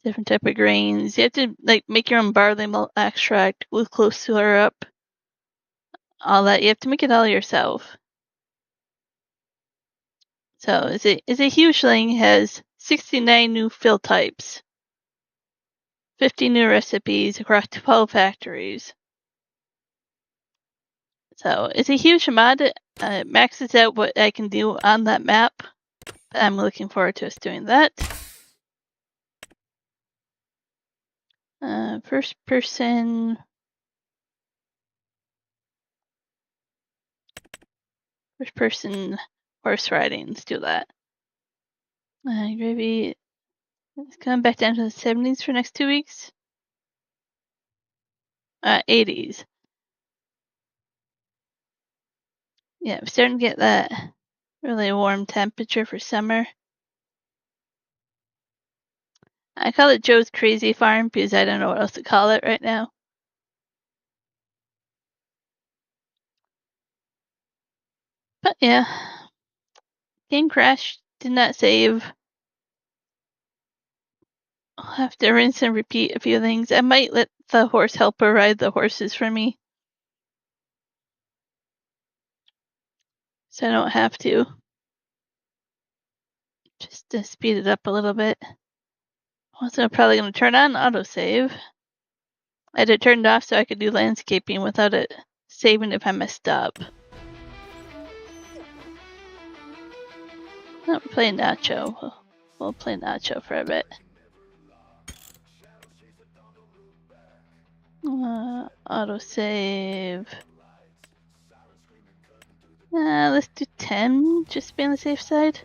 different type of grains. You have to like make your own barley malt extract, glucose syrup, all that. You have to make it all yourself. So it's a huge thing. It has 69 new fill types, 50 new recipes across 12 factories. So it's a huge mod. It maxes out what I can do on that map. I'm looking forward to us doing that. First person horse riding. Let's do that. Gravy. It's coming back down to the 70s for the next 2 weeks. 80s. Yeah, I'm starting to get that really warm temperature for summer. I call it Joe's Crazy Farm because I don't know what else to call it right now. But yeah, game crashed, did not save. I'll have to rinse and repeat a few things. I might let the horse helper ride the horses for me, so I don't have to. Just to speed it up a little bit. Also, I'm probably going to turn on autosave. I had it turned off so I could do landscaping without it saving if I messed up. No, we're playing Nacho. We'll play Nacho for a bit. Autosave. Let's do 10, just to be on the safe side.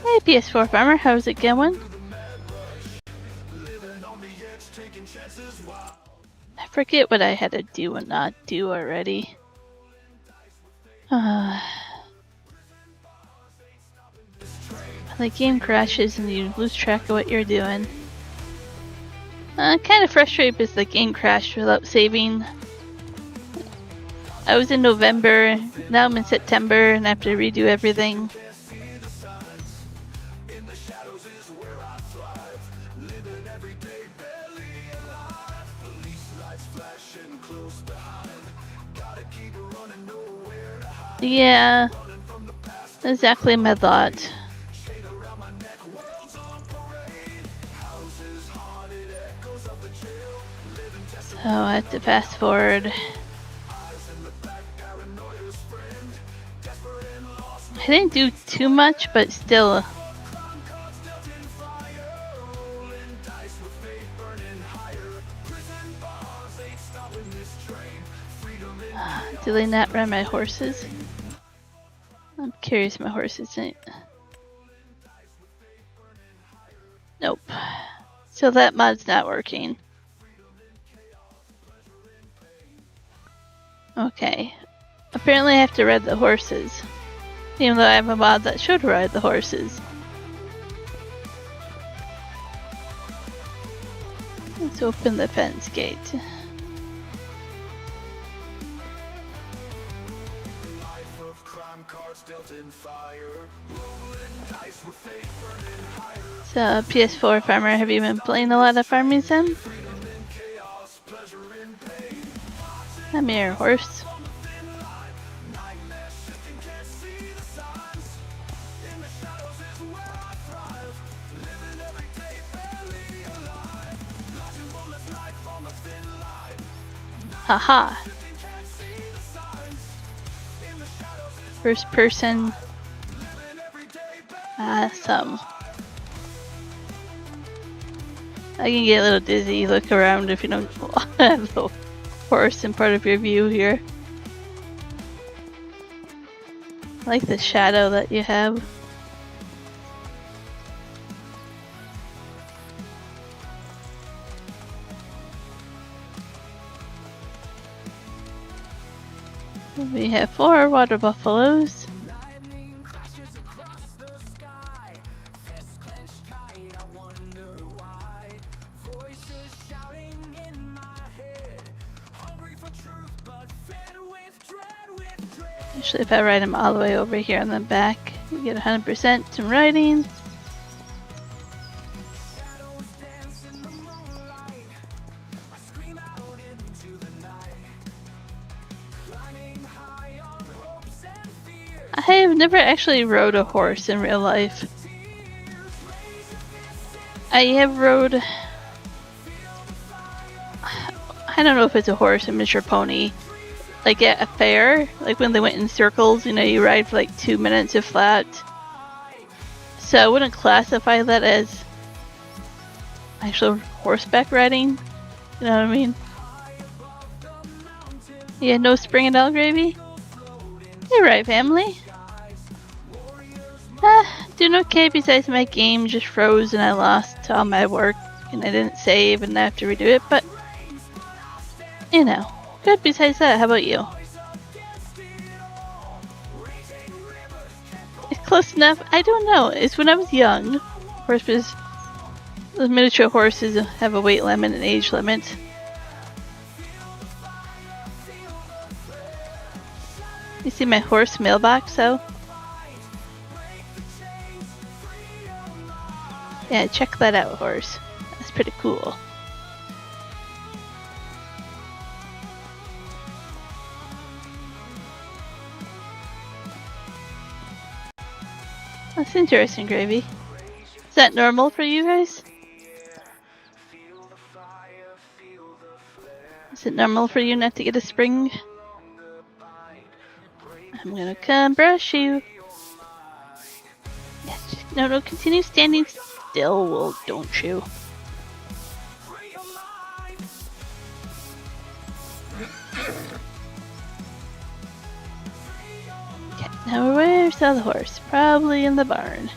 Hey, PS4 Farmer, how's it going? I forget what I had to do and not do already. The game crashes and you lose track of what you're doing. Kind of frustrated because the game crashed without saving. I was in November, now I'm in September and I have to redo everything. Yeah, exactly my thought. So I have to fast forward. I didn't do too much, but still. Do they not run my horses? I'm curious, my horses ain't. Nope. So that mod's not working. Okay. Apparently I have to ride the horses. Even though I have a mod that should ride the horses. Let's open the fence gate. So, PS4 Farmer, have you been playing a lot of Farming Sim? Come here, horse. Haha. First person. Awesome. I can get a little dizzy. Look around if you don't have the horse in part of your view here. I like the shadow that you have. We have 4 water buffaloes. Usually if I ride them all the way over here on the back, you get 100% in riding. I have never actually rode a horse in real life. I have rode... I don't know if it's a horse, a miniature pony. Like at a fair, like when they went in circles, you know, you ride for like 2 minutes if that. So I wouldn't classify that as actual horseback riding. You know what I mean? Yeah, no spring and all gravy? You're right, family. Doing okay besides my game just froze and I lost all my work and I didn't save and I have to redo it, but you know, good besides that. How about you? It's close enough. I don't know. It's when I was young. Of course, because the miniature horses have a weight limit and age limit. You see my horse mailbox though? Yeah, check that out, horse. That's pretty cool. That's interesting, Gravy. Is that normal for you guys? Is it normal for you not to get a spring? I'm gonna come brush you. Yes, no, continue standing still, well, don't you? Okay, now where's the other horse? Probably in the barn.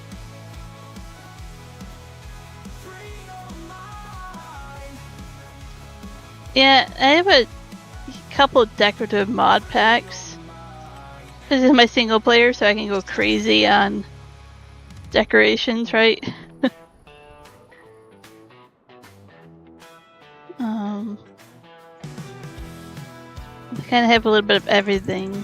Yeah, I have a couple decorative mod packs. This is my single player, so I can go crazy on decorations, right? I kind of have a little bit of everything.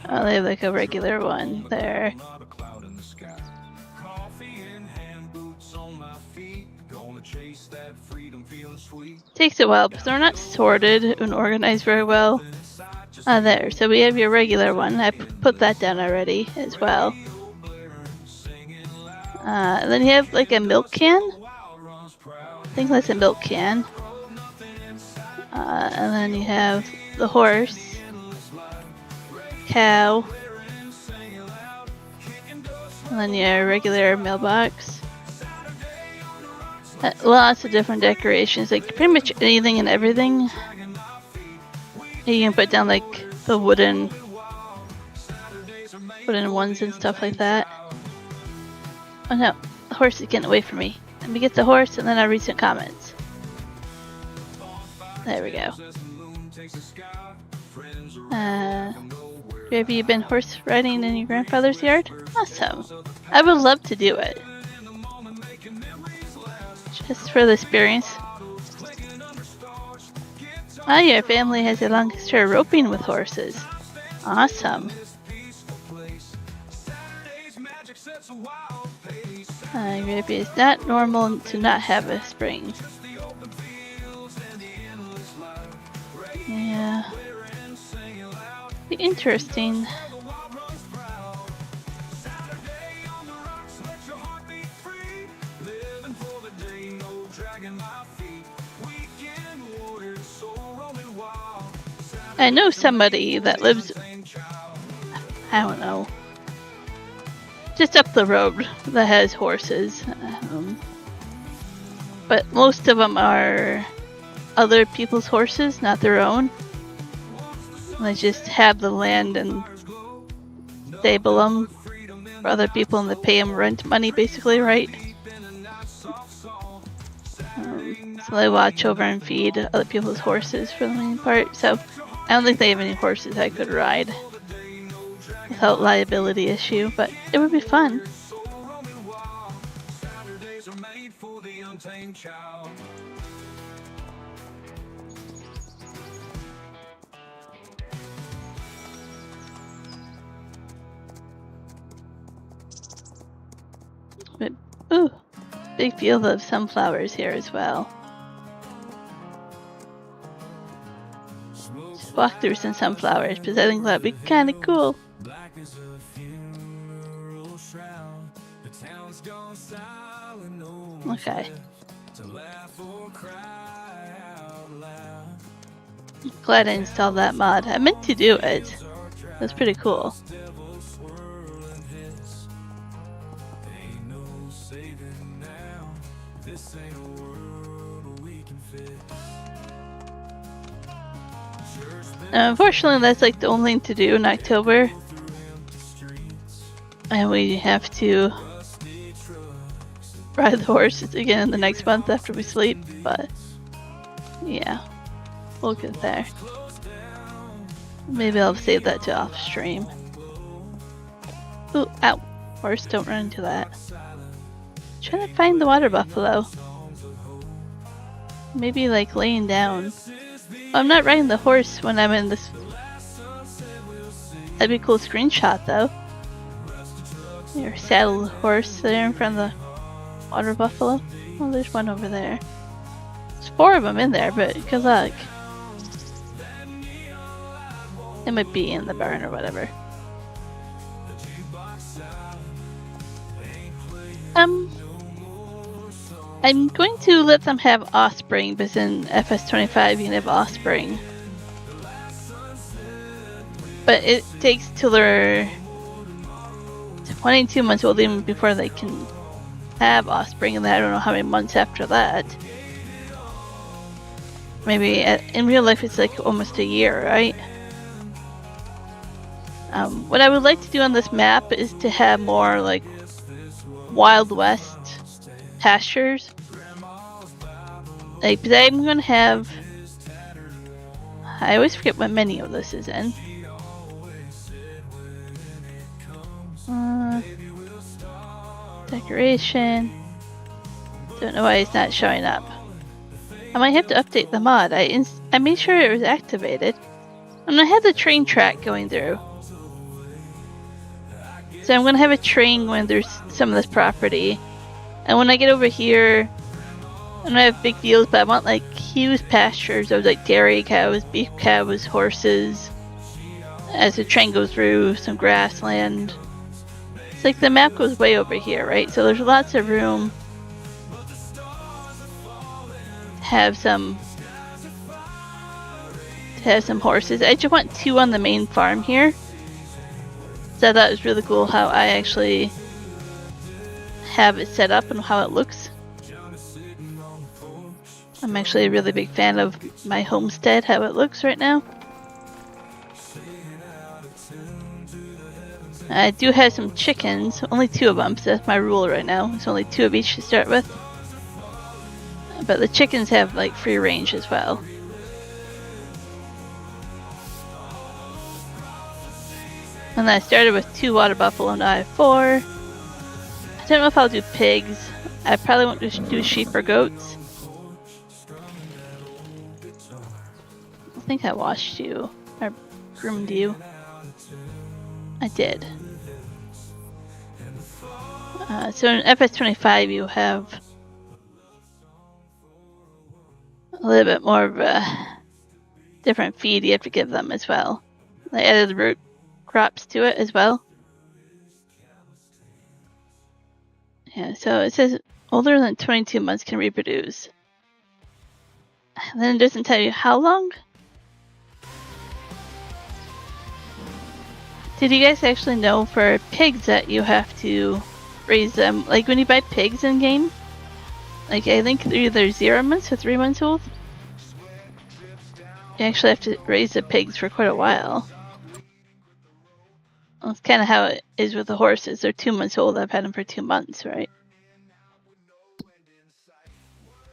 Oh, they have like a regular one there. Takes a while because they're not sorted and organized very well. There, so we have your regular one. I put that down already as well. Then you have like a milk can. I think that's a milk can. And then you have the horse, cow, and then your regular mailbox. Lots of different decorations, like pretty much anything and everything. You can put down like the wooden ones and stuff like that. Oh no, the horse is getting away from me. Let me get the horse and then I'll read some comments. There we go. Have you been horse riding in your grandfather's yard? Awesome. I would love to do it. Just for the experience. Oh, your family has a long history of roping with horses. Awesome. It's not normal to not have a spring. Yeah. Be interesting. I know somebody that lives, I don't know, just up the road that has horses. But most of them are other people's horses, not their own. They just have the land and stable them for other people and they pay them rent money basically, right? So they watch over and feed other people's horses for the main part. So I don't think they have any horses I could ride without liability issue, but it would be fun. But, ooh, big field of sunflowers here as well. Just walk through some sunflowers because I think that'd be kind of cool. Okay. Glad I installed that mod. I meant to do it. That's pretty cool. Unfortunately, that's like the only thing to do in October. And we have to ride the horses again the next month after we sleep, but yeah, we'll get there. Maybe I'll save that to off stream. Ooh, ow. Horse, don't run into that. Trying to find the water buffalo. Maybe like laying down. I'm not riding the horse when I'm in this. That'd be a cool screenshot though. Your saddled horse there in front of the water buffalo. Oh, there's one over there. There's 4 of them in there, but good luck. It might be in the barn or whatever. I'm going to let them have offspring, because in FS25 you can have offspring. But it takes till they're 22 months old even before they can have offspring, and then I don't know how many months after that. Maybe in real life it's like almost a year, right? What I would like to do on this map is to have more like Wild West pastures. Like, but I'm gonna have. I always forget what menu this is in. Decoration. Don't know why it's not showing up. I might have to update the mod. I made sure it was activated. I'm gonna have the train track going through. So I'm gonna have a train going through some of this property. And when I get over here, I don't have big deals, but I want like huge pastures of like dairy cows, beef cows, horses. As the train goes through, some grassland. It's like the map goes way over here, right? So there's lots of room to have some horses. I just want 2 on the main farm here. So I thought it was really cool how I actually have it set up and how it looks. I'm actually a really big fan of my homestead, how it looks right now. I do have some chickens, only 2 of them, so that's my rule right now. It's only 2 of each to start with. But the chickens have like free range as well. And I started with 2 water buffalo, now I have 4. I don't know if I'll do pigs. I probably won't just do sheep or goats. I think I washed you, or groomed you. I did. So in FS25 you have a little bit more of a different feed you have to give them as well. They added root crops to it as well. Yeah, so it says older than 22 months can reproduce. And then it doesn't tell you how long. Did you guys actually know for pigs that you have to raise them? Like when you buy pigs in game, like I think they're either 0 months or 3 months old. You actually have to raise the pigs for quite a while. Well, that's kind of how it is with the horses. They're 2 months old. I've had them for 2 months, right?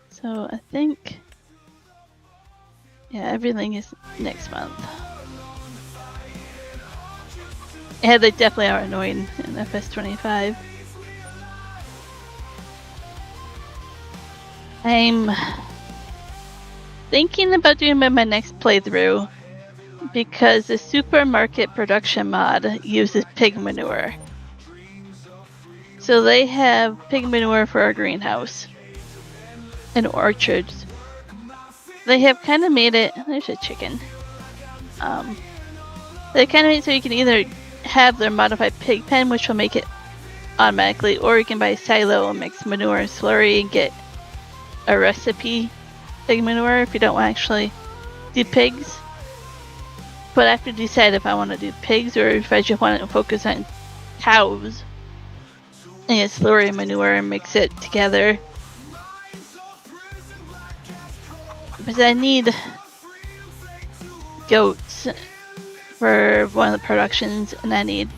So I think, yeah, everything is next month. Yeah, they definitely are annoying in FS25. I'm thinking about doing my next playthrough because the supermarket production mod uses pig manure. So they have pig manure for our greenhouse and orchards. They have kind of made it, there's a chicken. They kind of made it so you can either have their modified pig pen, which will make it automatically, or you can buy a silo and mix manure and slurry and get a recipe pig manure if you don't want to actually do pigs. But I have to decide if I want to do pigs or if I just want to focus on cows and get slurry manure and mix it together. Because I need goats for one of the productions, and I need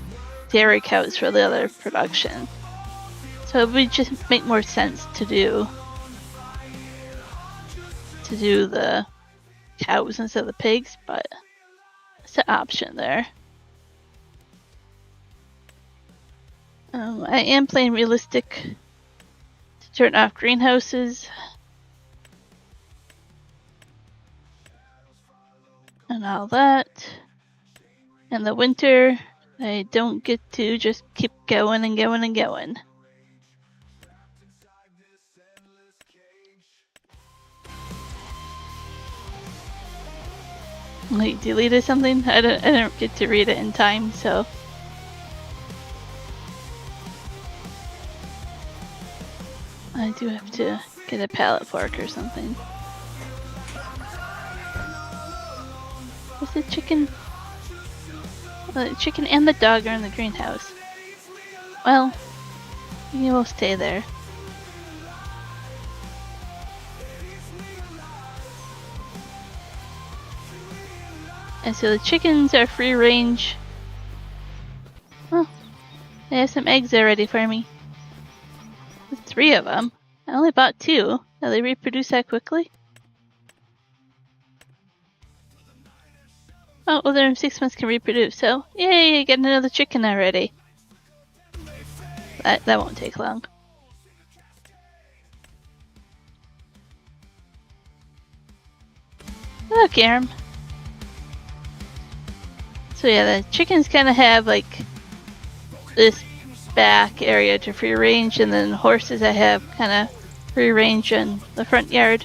dairy cows for the other production. So it would just make more sense to do the cows instead of the pigs, but it's an option there. I am playing realistic to turn off greenhouses and all that. In the winter, I don't get to just keep going and going and going. Like, deleted something? I don't get to read it in time, so. I do have to get a pallet fork or something. Is the chicken? The chicken and the dog are in the greenhouse. Well, you will stay there. And so the chickens are free range. Oh, they have some eggs there ready for me. There's 3 of them. I only bought 2. Do they reproduce that quickly? Oh, well, they're in 6 months can reproduce, so yay, get another chicken already. That won't take long. Hello, Karam. So yeah, the chickens kind of have like this back area to free range, and then horses I have kind of free range in the front yard.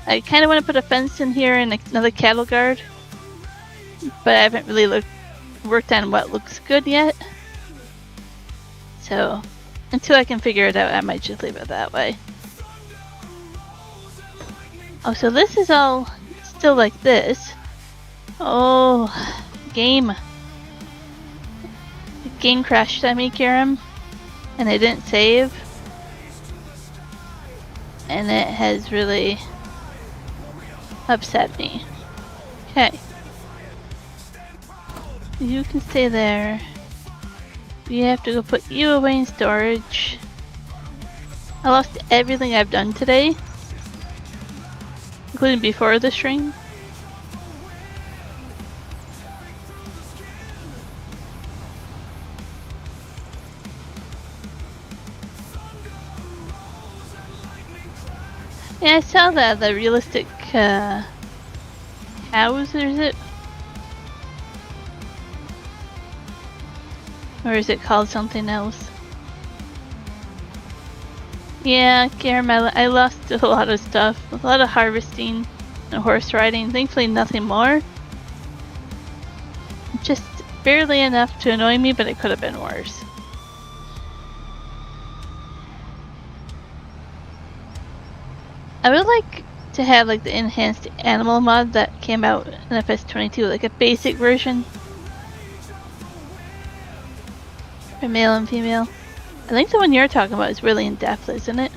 I kind of want to put a fence in here and another cattle guard, but I haven't really worked on what looks good yet. So until I can figure it out, I might just leave it that way. Oh, so this is all still like this. Oh, game. The game crashed on me, Karam, and I didn't save. And it has really upset me. Okay. You can stay there. We have to go put you away in storage. I lost everything I've done today, including before the stream. Yeah, I saw that, the realistic cows, or is it? Or is it called something else? Yeah, Karam, I lost a lot of stuff. A lot of harvesting and horse riding. Thankfully nothing more. Just barely enough to annoy me, but it could have been worse. I would like to have like the enhanced animal mod that came out in Ep.10, like a basic version. For male and female. I think the one you're talking about is really in depth, isn't it?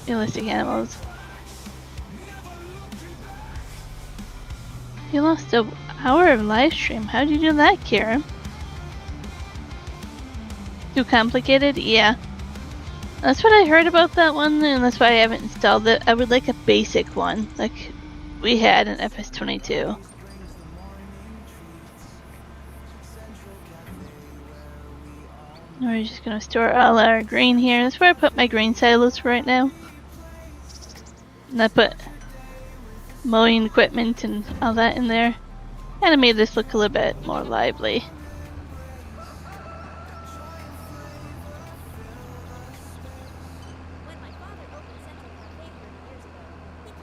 Realistic animals. You lost an hour of live stream. How'd you do that, Karen? Too complicated? Yeah. That's what I heard about that one, and that's why I haven't installed it. I would like a basic one, like we had in Ep.10. We're just gonna store all our grain here. That's where I put my grain silos for right now. And I put mowing equipment and all that in there. Kinda made this look a little bit more lively.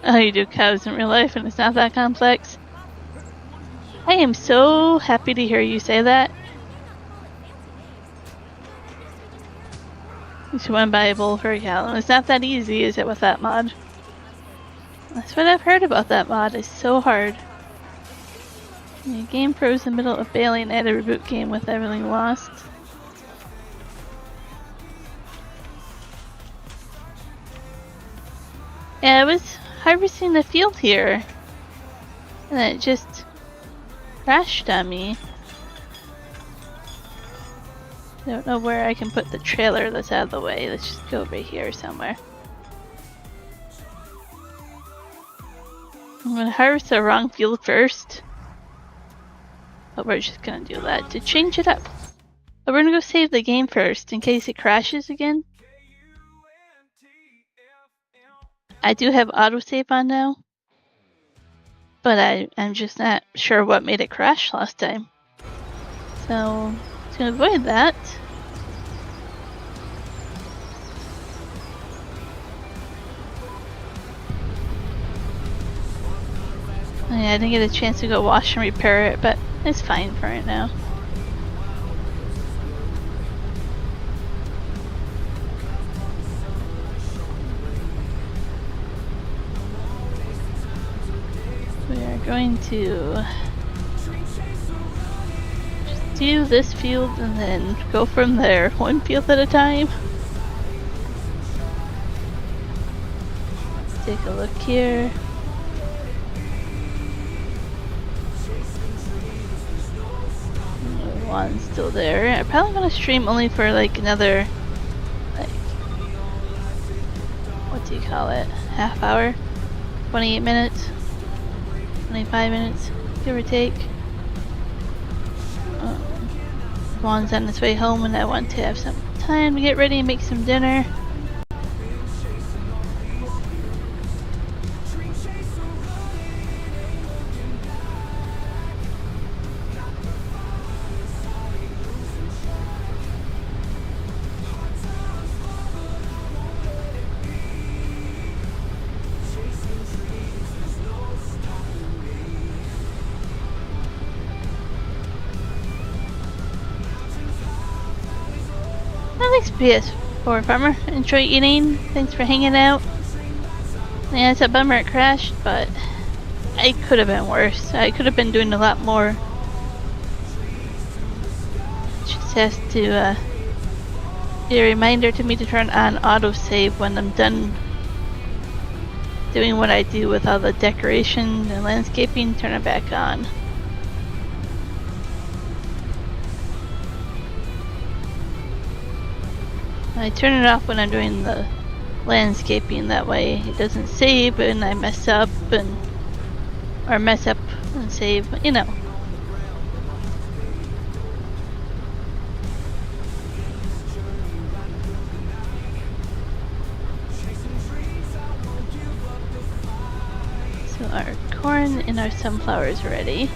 Oh, you do cows in real life and it's not that complex? I am so happy to hear you say that. You should want to buy a bowl for a cow. It's not that easy, is it, with that mod? That's what I've heard about that mod. It's so hard. The game froze in the middle of bailing at a reboot game with everything lost. Yeah, it was harvesting the field here, and then it just crashed on me. I don't know where I can put the trailer that's out of the way. Let's just go over here somewhere. I'm gonna harvest the wrong field first. But we're just gonna do that to change it up. But we're gonna go save the game first in case it crashes again. I do have autosave on now. But I'm just not sure what made it crash last time. So, to avoid that, I didn't get a chance to go wash and repair it, but it's fine for right now. We are going to just do this field and then go from there, one field at a time. Let's take a look here. One's still there. I'm probably gonna stream only for like another, like, what do you call it? Half hour? 28 minutes? 25 minutes, give or take. Juan's on his way home and I want to have some time to get ready and make some dinner. Thanks, PS4 Farmer. Enjoy eating. Thanks for hanging out. Yeah, it's a bummer it crashed, but it could have been worse. I could have been doing a lot more. Just has to be a reminder to me to turn on autosave when I'm done doing what I do with all the decoration and landscaping. Turn it back on. I turn it off when I'm doing the landscaping, that way it doesn't save and I mess up and save, you know. So our corn and our sunflowers are ready.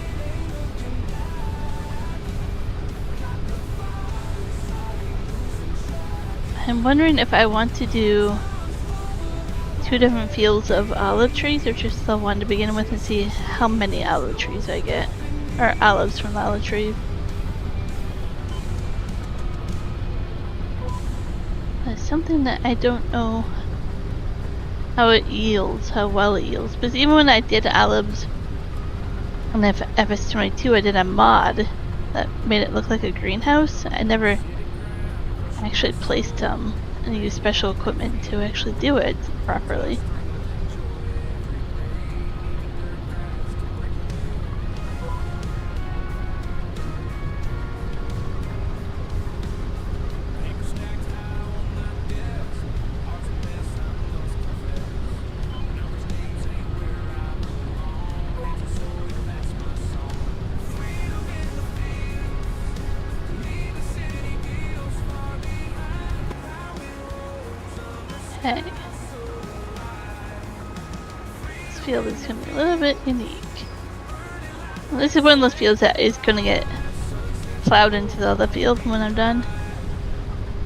I'm wondering if I want to do 2 different fields of olive trees or just the one to begin with and see how many olive trees I get. Or olives from the olive tree. That's something that I don't know how it yields, how well it yields. Because even when I did olives on FS22, I did a mod that made it look like a greenhouse. I never actually placed any special equipment to actually do it properly. Okay. This field is going to be a little bit unique. Well, this is one of those fields that is going to get plowed into the other field when I'm done.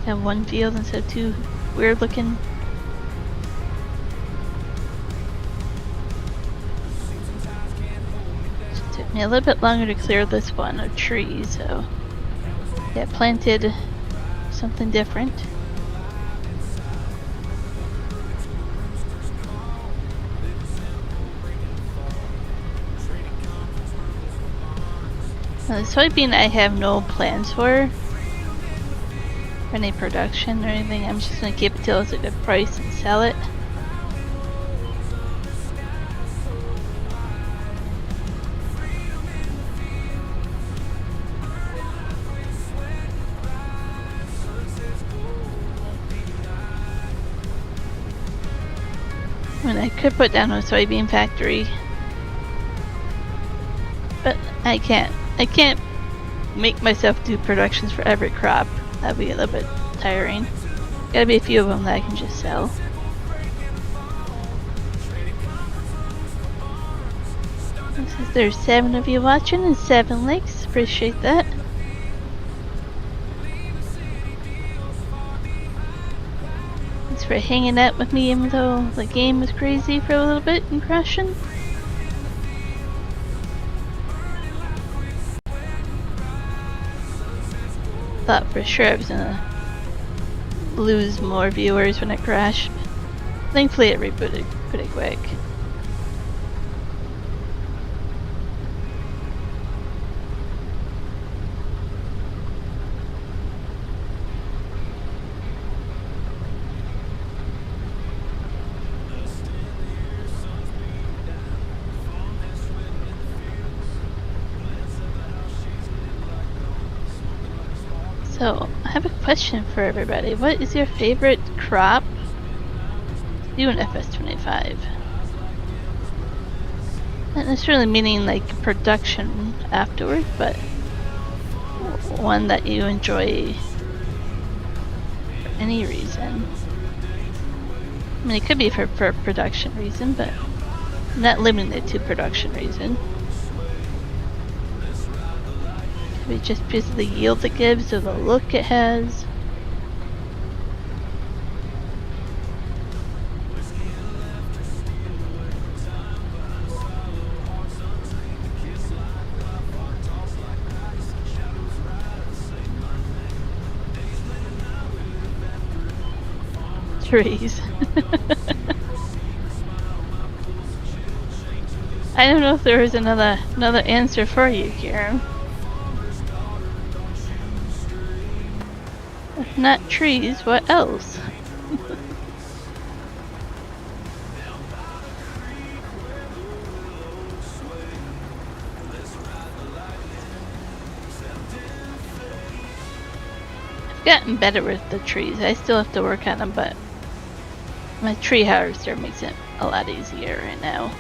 Have one field instead of 2 weird looking. It took me a little bit longer to clear this one of trees, so I planted something different. The soybean I have no plans for any production or anything. I'm just gonna keep it till it's a good price and sell it. mean, I could put down a soybean factory, but I can't. I can't make myself do productions for every crop. That'd be a little bit tiring. Gotta be a few of them that I can just sell. Since there's 7 of you watching and 7 likes, appreciate that. Thanks for hanging out with me even though the game was crazy for a little bit and crashing. Thought for sure I was gonna lose more viewers when it crashed. Thankfully it rebooted pretty quick. So, I have a question for everybody. What is your favorite crop to do in FS25? Not necessarily meaning like production afterward, but one that you enjoy for any reason. I mean, it could be for production reason, but not limiting it to production reason. Could be just because of the yield it gives or the look it has. Trees. I don't know if there is another answer for you, Karen. If not trees, what else? I've gotten better with the trees. I still have to work on them, but my tree harvester makes it a lot easier right now.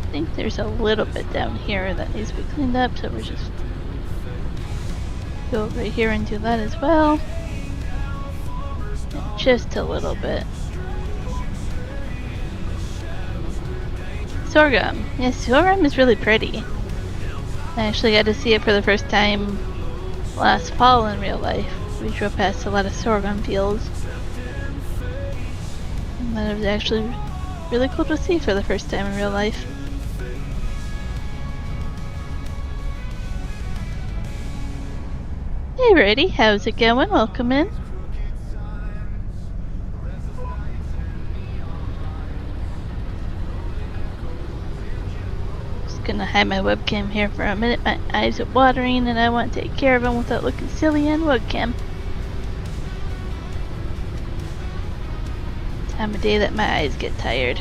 I think there's a little bit down here that needs to be cleaned up, so we're just go over here and do that as well. And just a little bit. Sorghum. Yes, sorghum is really pretty. I actually got to see it for the first time last fall in real life. We drove past a lot of sorghum fields. And that was actually really cool to see for the first time in real life. Hey Brady, how's it going? Welcome in. Just gonna hide my webcam here for a minute. My eyes are watering and I want to take care of them without looking silly on webcam. Time of day that my eyes get tired.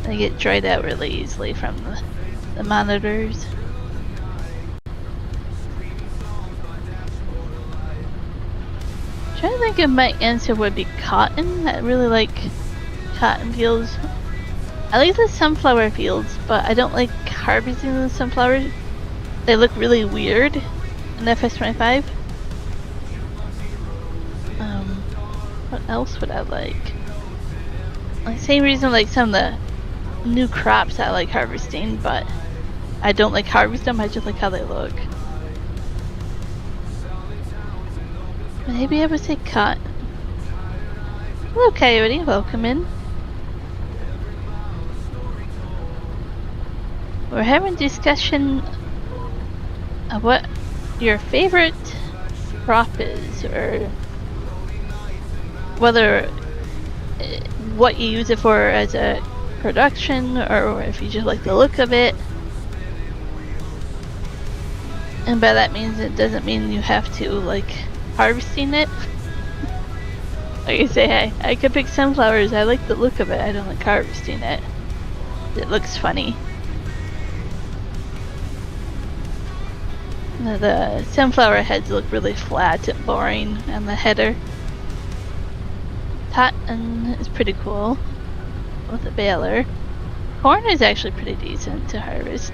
They get dried out really easily from the monitors. Trying to think if my answer would be cotton. I really like cotton fields. I like the sunflower fields, but I don't like harvesting the sunflowers. They look really weird in FS25. What else would I like? Like same reason like some of the new crops I like harvesting, but I don't like harvest them, I just like how they look. Maybe I would say cotton. Hello Coyote, welcome in. We're having a discussion of what your favorite crop is, or whether what you use it for as a production, or if you just like the look of it. And by that means it doesn't mean you have to like harvesting it. Like I say, I could pick sunflowers. I like the look of it. I don't like harvesting it. It looks funny. The sunflower heads look really flat and boring on the header. Cotton is pretty cool with a baler. Corn is actually pretty decent to harvest.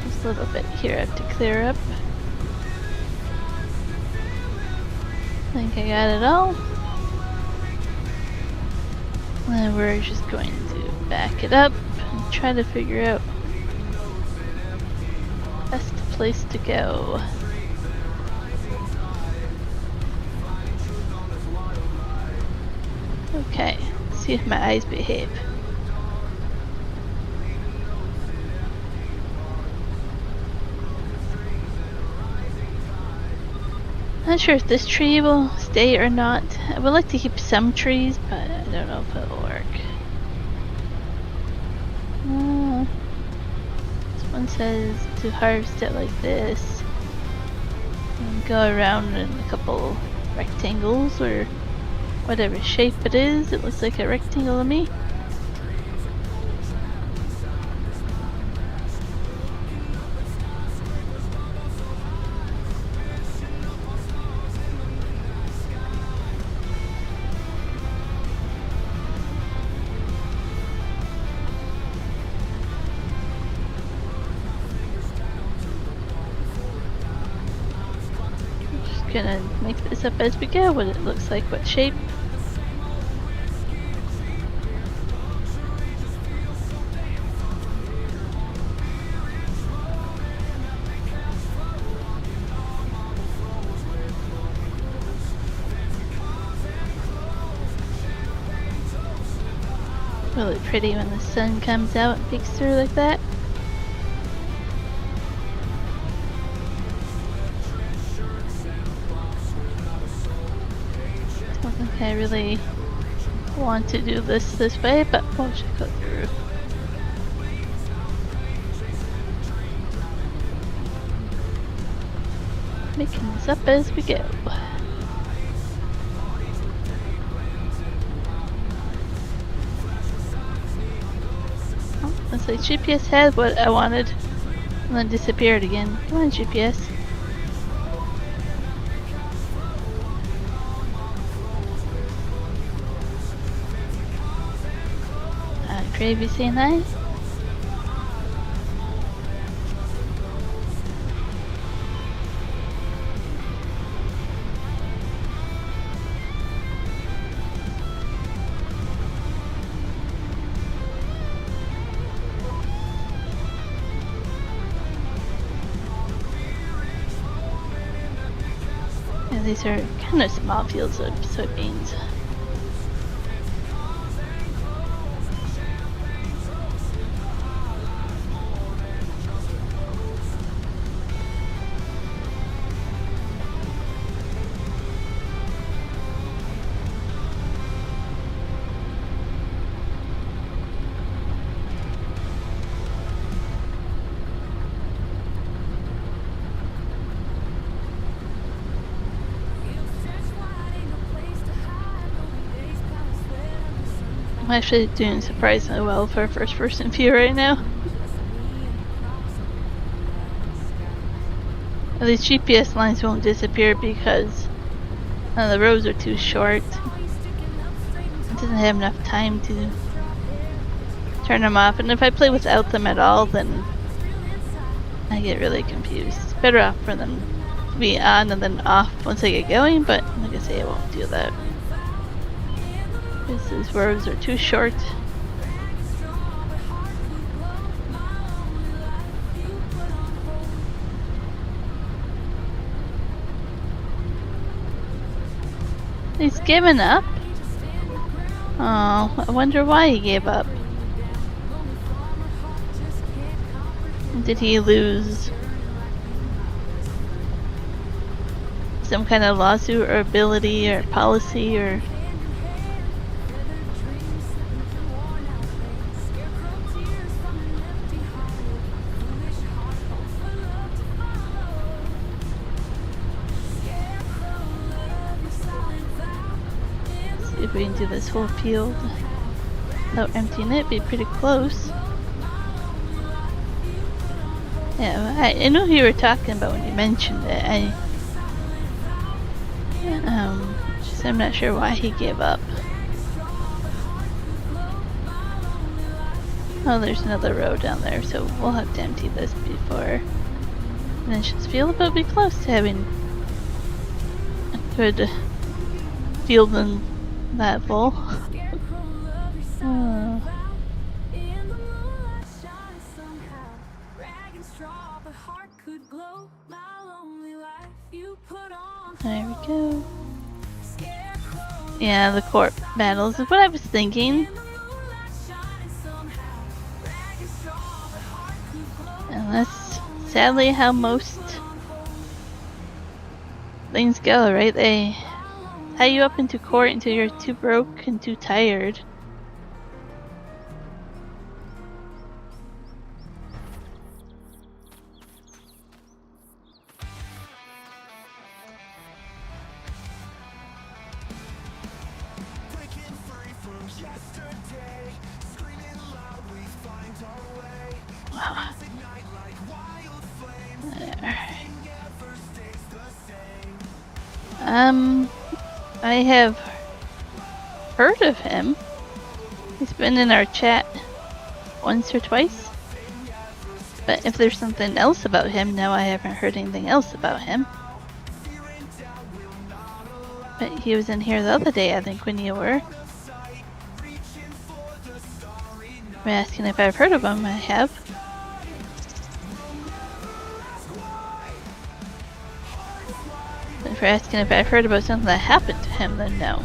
Just a little bit here I have to clear up. I think I got it all. And we're just going to back it up and try to figure out best place to go. Okay, see if my eyes behave. Not sure if this tree will stay or not. I would like to keep some trees, but I don't know if it'll work. This one says to harvest it like this. And go around in a couple rectangles or whatever shape it is. It looks like a rectangle to me. Gonna make this up as we go, what it looks like, what shape. Really pretty when the sun comes out and peeks through like that. I really want to do this way, but we'll just go through. Making this up as we go. Oh, looks like GPS had what I wanted and then disappeared again. Come on, GPS. Gravy saying that? Yeah, these are kind of small fields of soybeans. I'm actually doing surprisingly well for a first person view right now. These GPS lines won't disappear because the rows are too short. It doesn't have enough time to turn them off, and if I play without them at all, then I get really confused. It's better off for them to be on and then off once I get going, but like I say, I won't do that. These rows are too short. He's given up? Oh, I wonder why he gave up. Did he lose some kind of lawsuit or ability or policy or... See if we can do this whole field without emptying it. Be pretty close. Yeah, I knew who you were talking about when you mentioned it. Just I'm not sure why he gave up. Oh, there's another row down there, so we'll have to empty this before finish this field, but we'll be close to having a good field and that full. There we go. Yeah, the court battles is what I was thinking. And that's sadly how most things go, right? They tie you up into court until you're too broke and too tired. I have heard of him. He's been in our chat once or twice. But if there's something else about him, no, I haven't heard anything else about him. But he was in here the other day, I think, when you were. I'm asking if I've heard of him. I have. If you're asking if I've heard about something that happened to him, then no.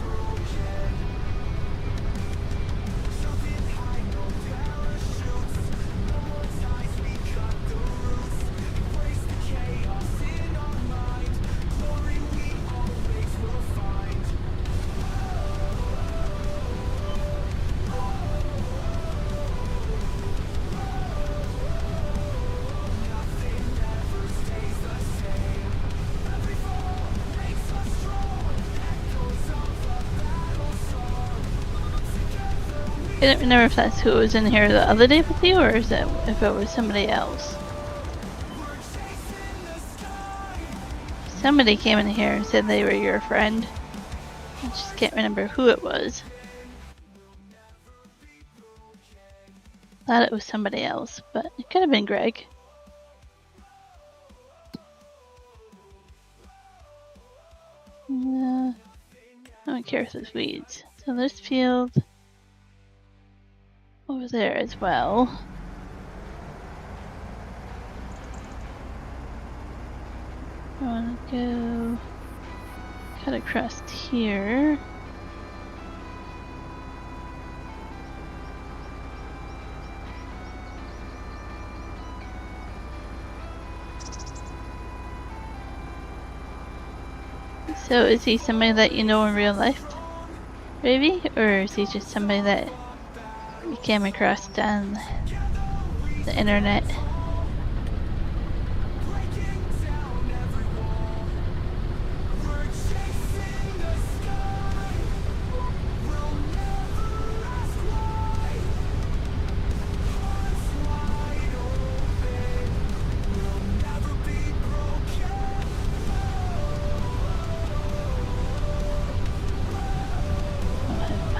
I don't remember if that's who was in here the other day with you, or is it if it was somebody else. Somebody came in here and said they were your friend. I just can't remember who it was. Thought it was somebody else, but it could have been Greg. I don't care if there's weeds. So this field over there as well. I want to go cut across here. So is he somebody that you know in real life, maybe? Or is he just somebody that you came across on the internet?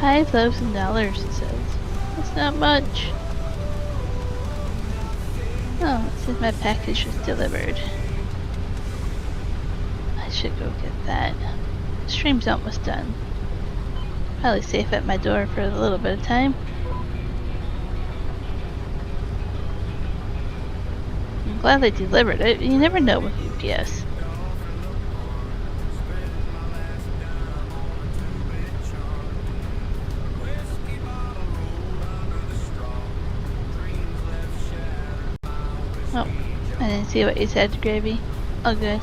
$5,000, it says. That's not much. Oh, it says my package was delivered. I should go get that. The stream's almost done. Probably safe at my door for a little bit of time. I'm glad they delivered it. You never know with UPS. Oh, I didn't see what you said, Gravy. Oh, good.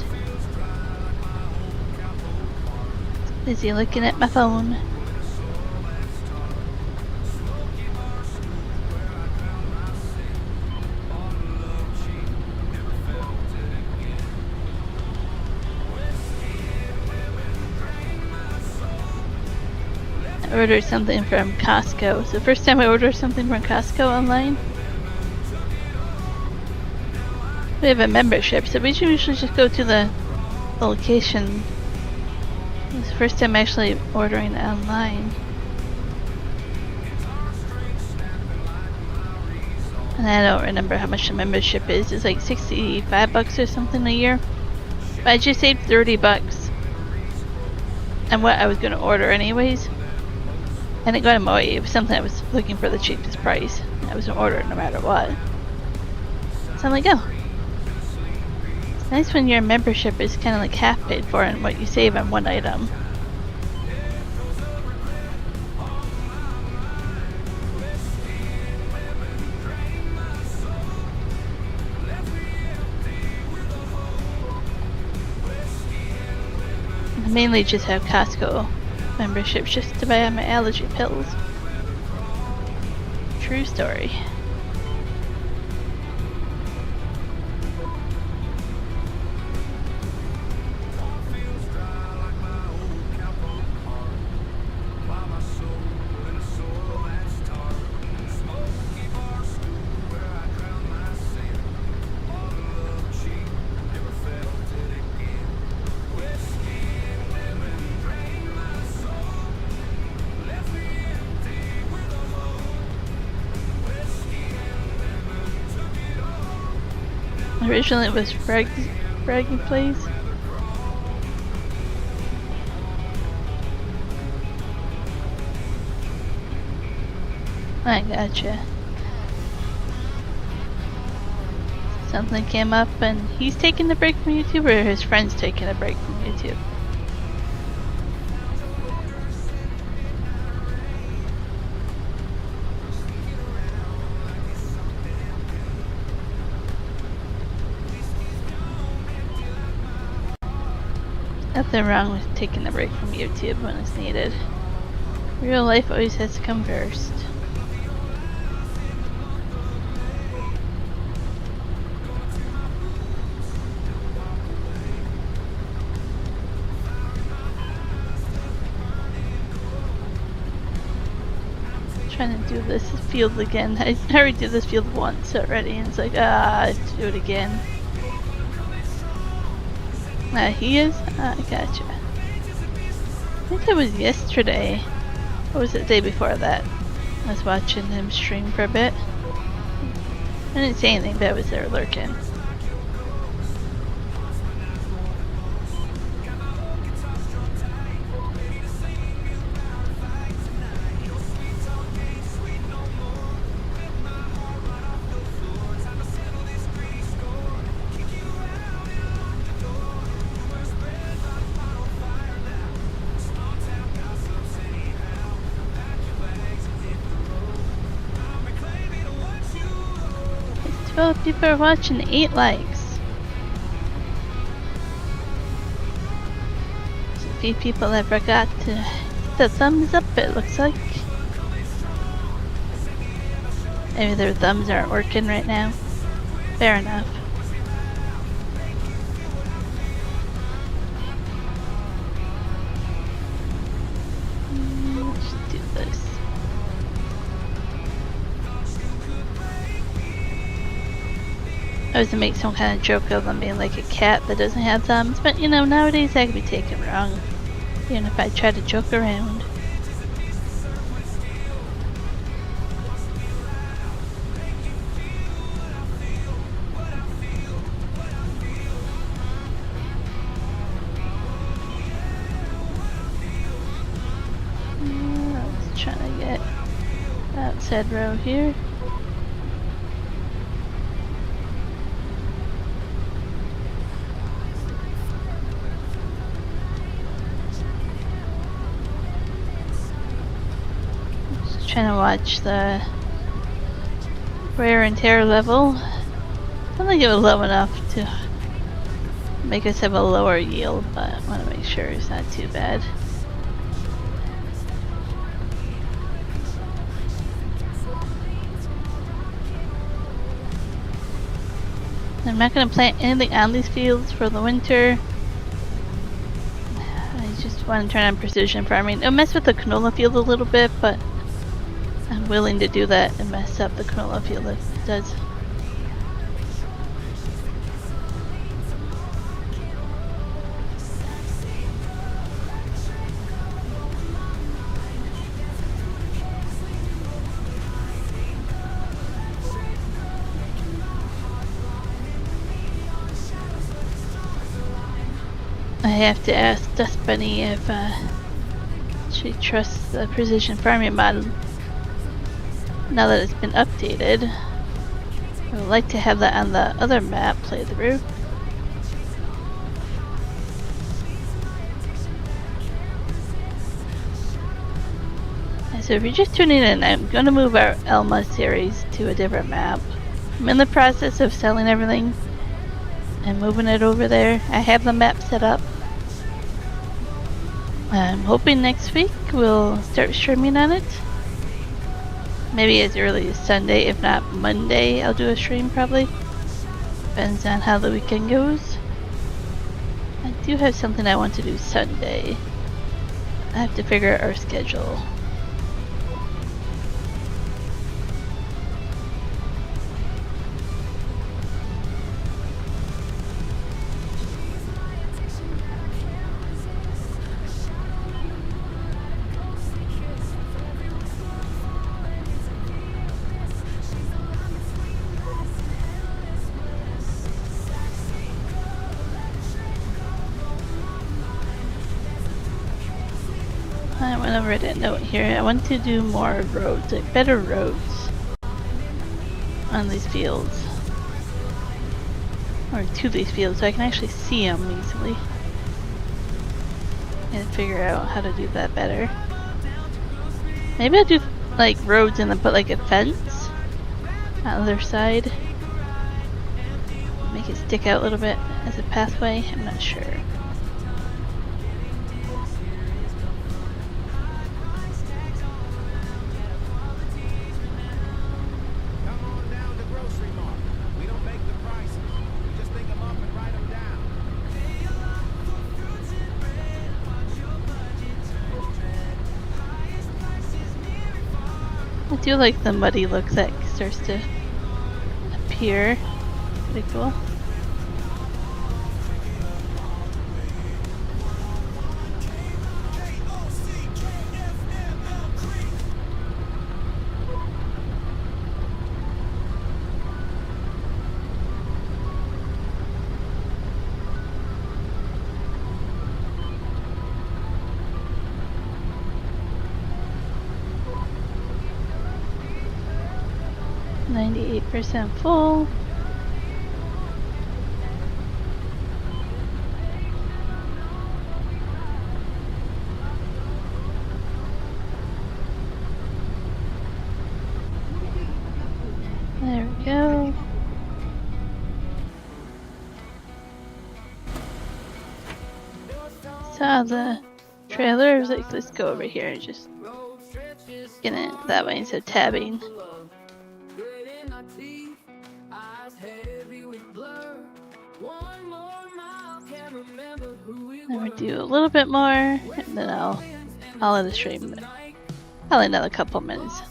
Busy looking at my phone. I ordered something from Costco. It's the first time I ordered something from Costco online. We have a membership, so we usually just go to the location. It's the first time actually ordering online. And I don't remember how much the membership is. It's like 65 bucks or something a year. But I just saved 30 bucks. And what I was going to order anyways. And it got in my way. It was something I was looking for the cheapest price. I was going to order it no matter what. So I'm like, oh. It's nice when your membership is kind of like half paid for and what you save on one item. I mainly just have Costco memberships just to buy my allergy pills. True story. Originally it was Braggy Place. I gotcha. Something came up and he's taking a break from YouTube, or his friend's taking a break from YouTube? Nothing wrong with taking a break from YouTube when it's needed. Real life always has to come first. Trying to do this field again. I already did this field once already, and it's like, I have to do it again. He is? I gotcha. I think it was yesterday. Or was it the day before that? I was watching him stream for a bit. I didn't say anything, but I was there lurking. Well, people are watching, 8 likes. There's a few people that forgot to hit the thumbs up, it looks like. Maybe their thumbs aren't working right now. Fair enough. Let's do this. I was to make some kind of joke of them being like a cat that doesn't have thumbs, but you know, nowadays that could be taken wrong, even if I try to joke around. I was trying to get outside row here. Trying to watch the wear and tear level. I don't think it was low enough to make us have a lower yield, but I want to make sure it's not too bad. I'm not going to plant anything on these fields for the winter. I just want to turn on precision farming. It'll mess with the canola field a little bit, but I'm willing to do that and mess up the canola field if it does. I have to ask Dust Bunny if she trusts the precision farming mod now that it's been updated. I would like to have that on the other map playthrough. So if you're just tuning in, I'm going to move our Alma series to a different map. I'm in the process of selling everything and moving it over there. I have the map set up. I'm hoping next week we'll start streaming on it. Maybe as early as Sunday, if not Monday, I'll do a stream probably. Depends on how the weekend goes. I do have something I want to do Sunday. I have to figure out our schedule. I went over that note here. I want to do more roads, like better roads on these fields. Or to these fields so I can actually see them easily. And figure out how to do that better. Maybe I'll do like roads and then put like a fence on the other side. Make it stick out a little bit as a pathway. I'm not sure. I do like the muddy look that starts to appear. Pretty cool. %full. There we go. Saw the trailer. I was like, let's go over here and just get it that way instead of tabbing. Then we do a little bit more, and then I'll let it stream. Probably another couple minutes.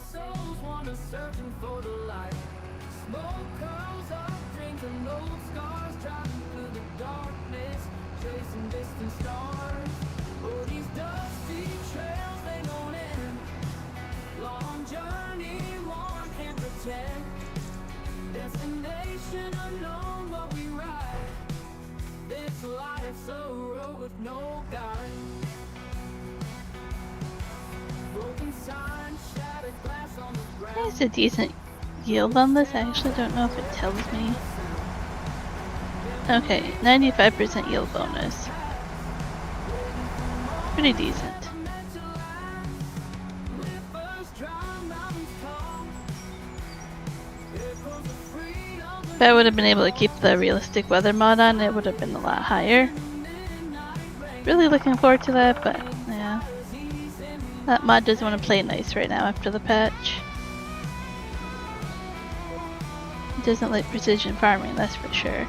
It's a decent yield on this. I actually don't know if it tells me. Okay, 95% yield bonus. Pretty decent. If I would have been able to keep the realistic weather mod on, it would have been a lot higher. Really looking forward to that, but yeah. That mod doesn't want to play nice right now after the patch. doesn't like precision farming, that's for sure.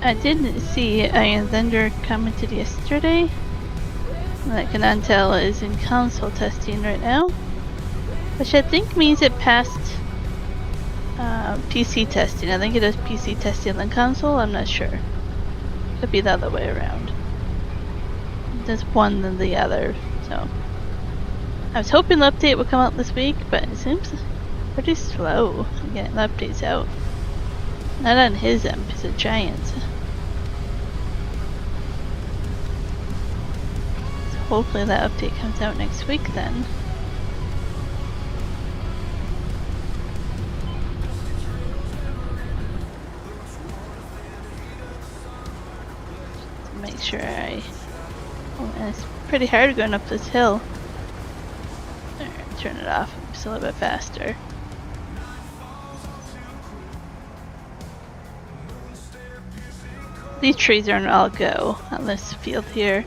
I did see Iron Thunder commented yesterday that Canantella is in console testing right now, which I think means it passed PC testing. I think it does PC testing on the console, I'm not sure. Could be the other way around. There's one than the other, so. I was hoping the update would come out this week, but it seems pretty slow getting the updates out. Not on his end, because of Giants. So hopefully that update comes out next week then. To make sure oh, and it's pretty hard going up this hill. Alright, turn it off. It's a little bit faster. These trees aren't all go on this field here.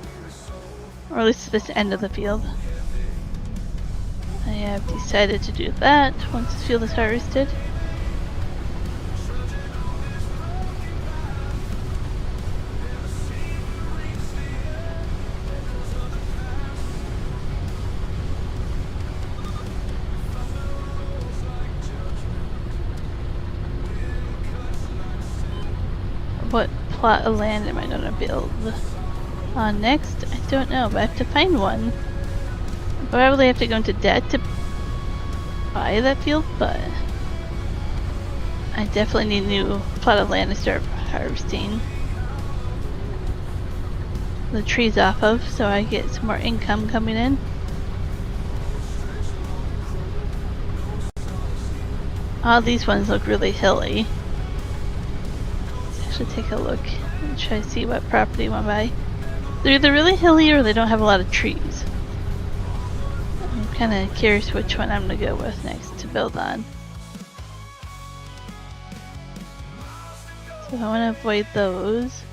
Or at least this end of the field. I have decided to do that once this field is harvested. What plot of land am I gonna build on next? I don't know, but I have to find one. I probably have to go into debt to buy that field, but I definitely need a new plot of land to start harvesting the trees off of so I get some more income coming in. All these ones look really hilly. Let's actually take a look and try to see what property I want to buy. They're either really hilly or they don't have a lot of trees. I'm kind of curious which one I'm going to go with next to build on. So I want to avoid those.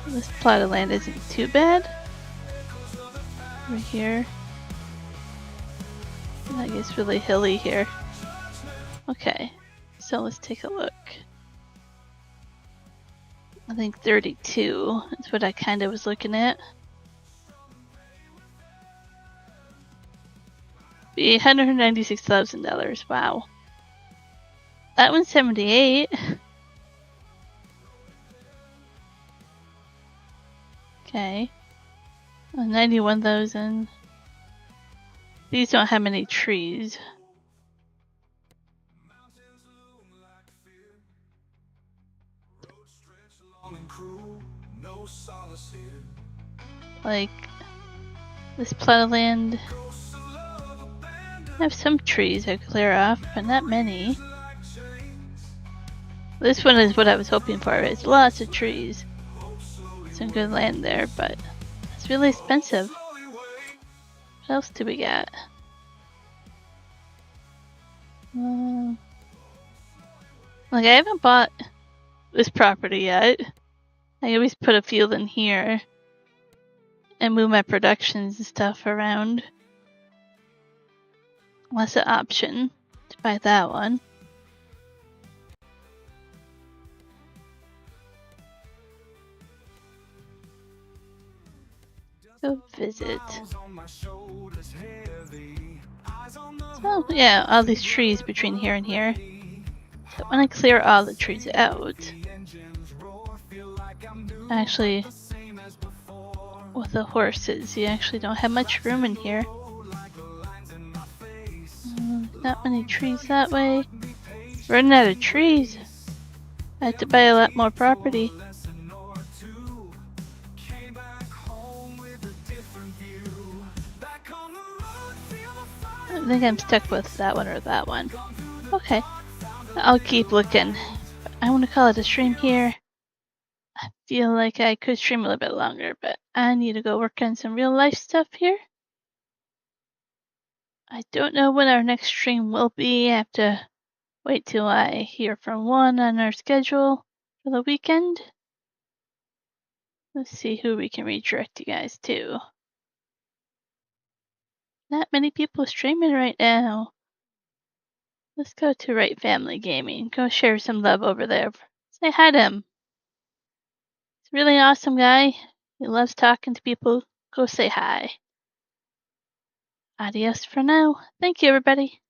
This plot of land isn't too bad. Over here. That gets really hilly here. Okay, so let's take a look. I think 32 is what I kind of was looking at. Be $196,000. Wow. That one's 78. Okay. 91,000. These don't have many trees. Like this plot of land. I have some trees I clear off, but not many. This one is what I was hoping for. It's lots of trees. Some good land there, but it's really expensive. What else do we got? Like I haven't bought this property yet. I always put a field in here and move my productions and stuff around. That's an option to buy that one. Go visit. So yeah, all these trees between here and here. So when I clear all the trees out, actually, with the horses, you actually don't have much room in here. Not many trees that way. Running out of trees. I have to buy a lot more property. I think I'm stuck with that one or that one. Okay. I'll keep looking. I want to call it a stream here. I feel like I could stream a little bit longer, but I need to go work on some real life stuff here. I don't know when our next stream will be. I have to wait till I hear from one on our schedule for the weekend. Let's see who we can redirect you guys to. Not many people streaming right now. Let's go to Right Family Gaming. Go share some love over there. Say hi to him. He's a really awesome guy. He loves talking to people. Go say hi. Adios for now. Thank you, everybody.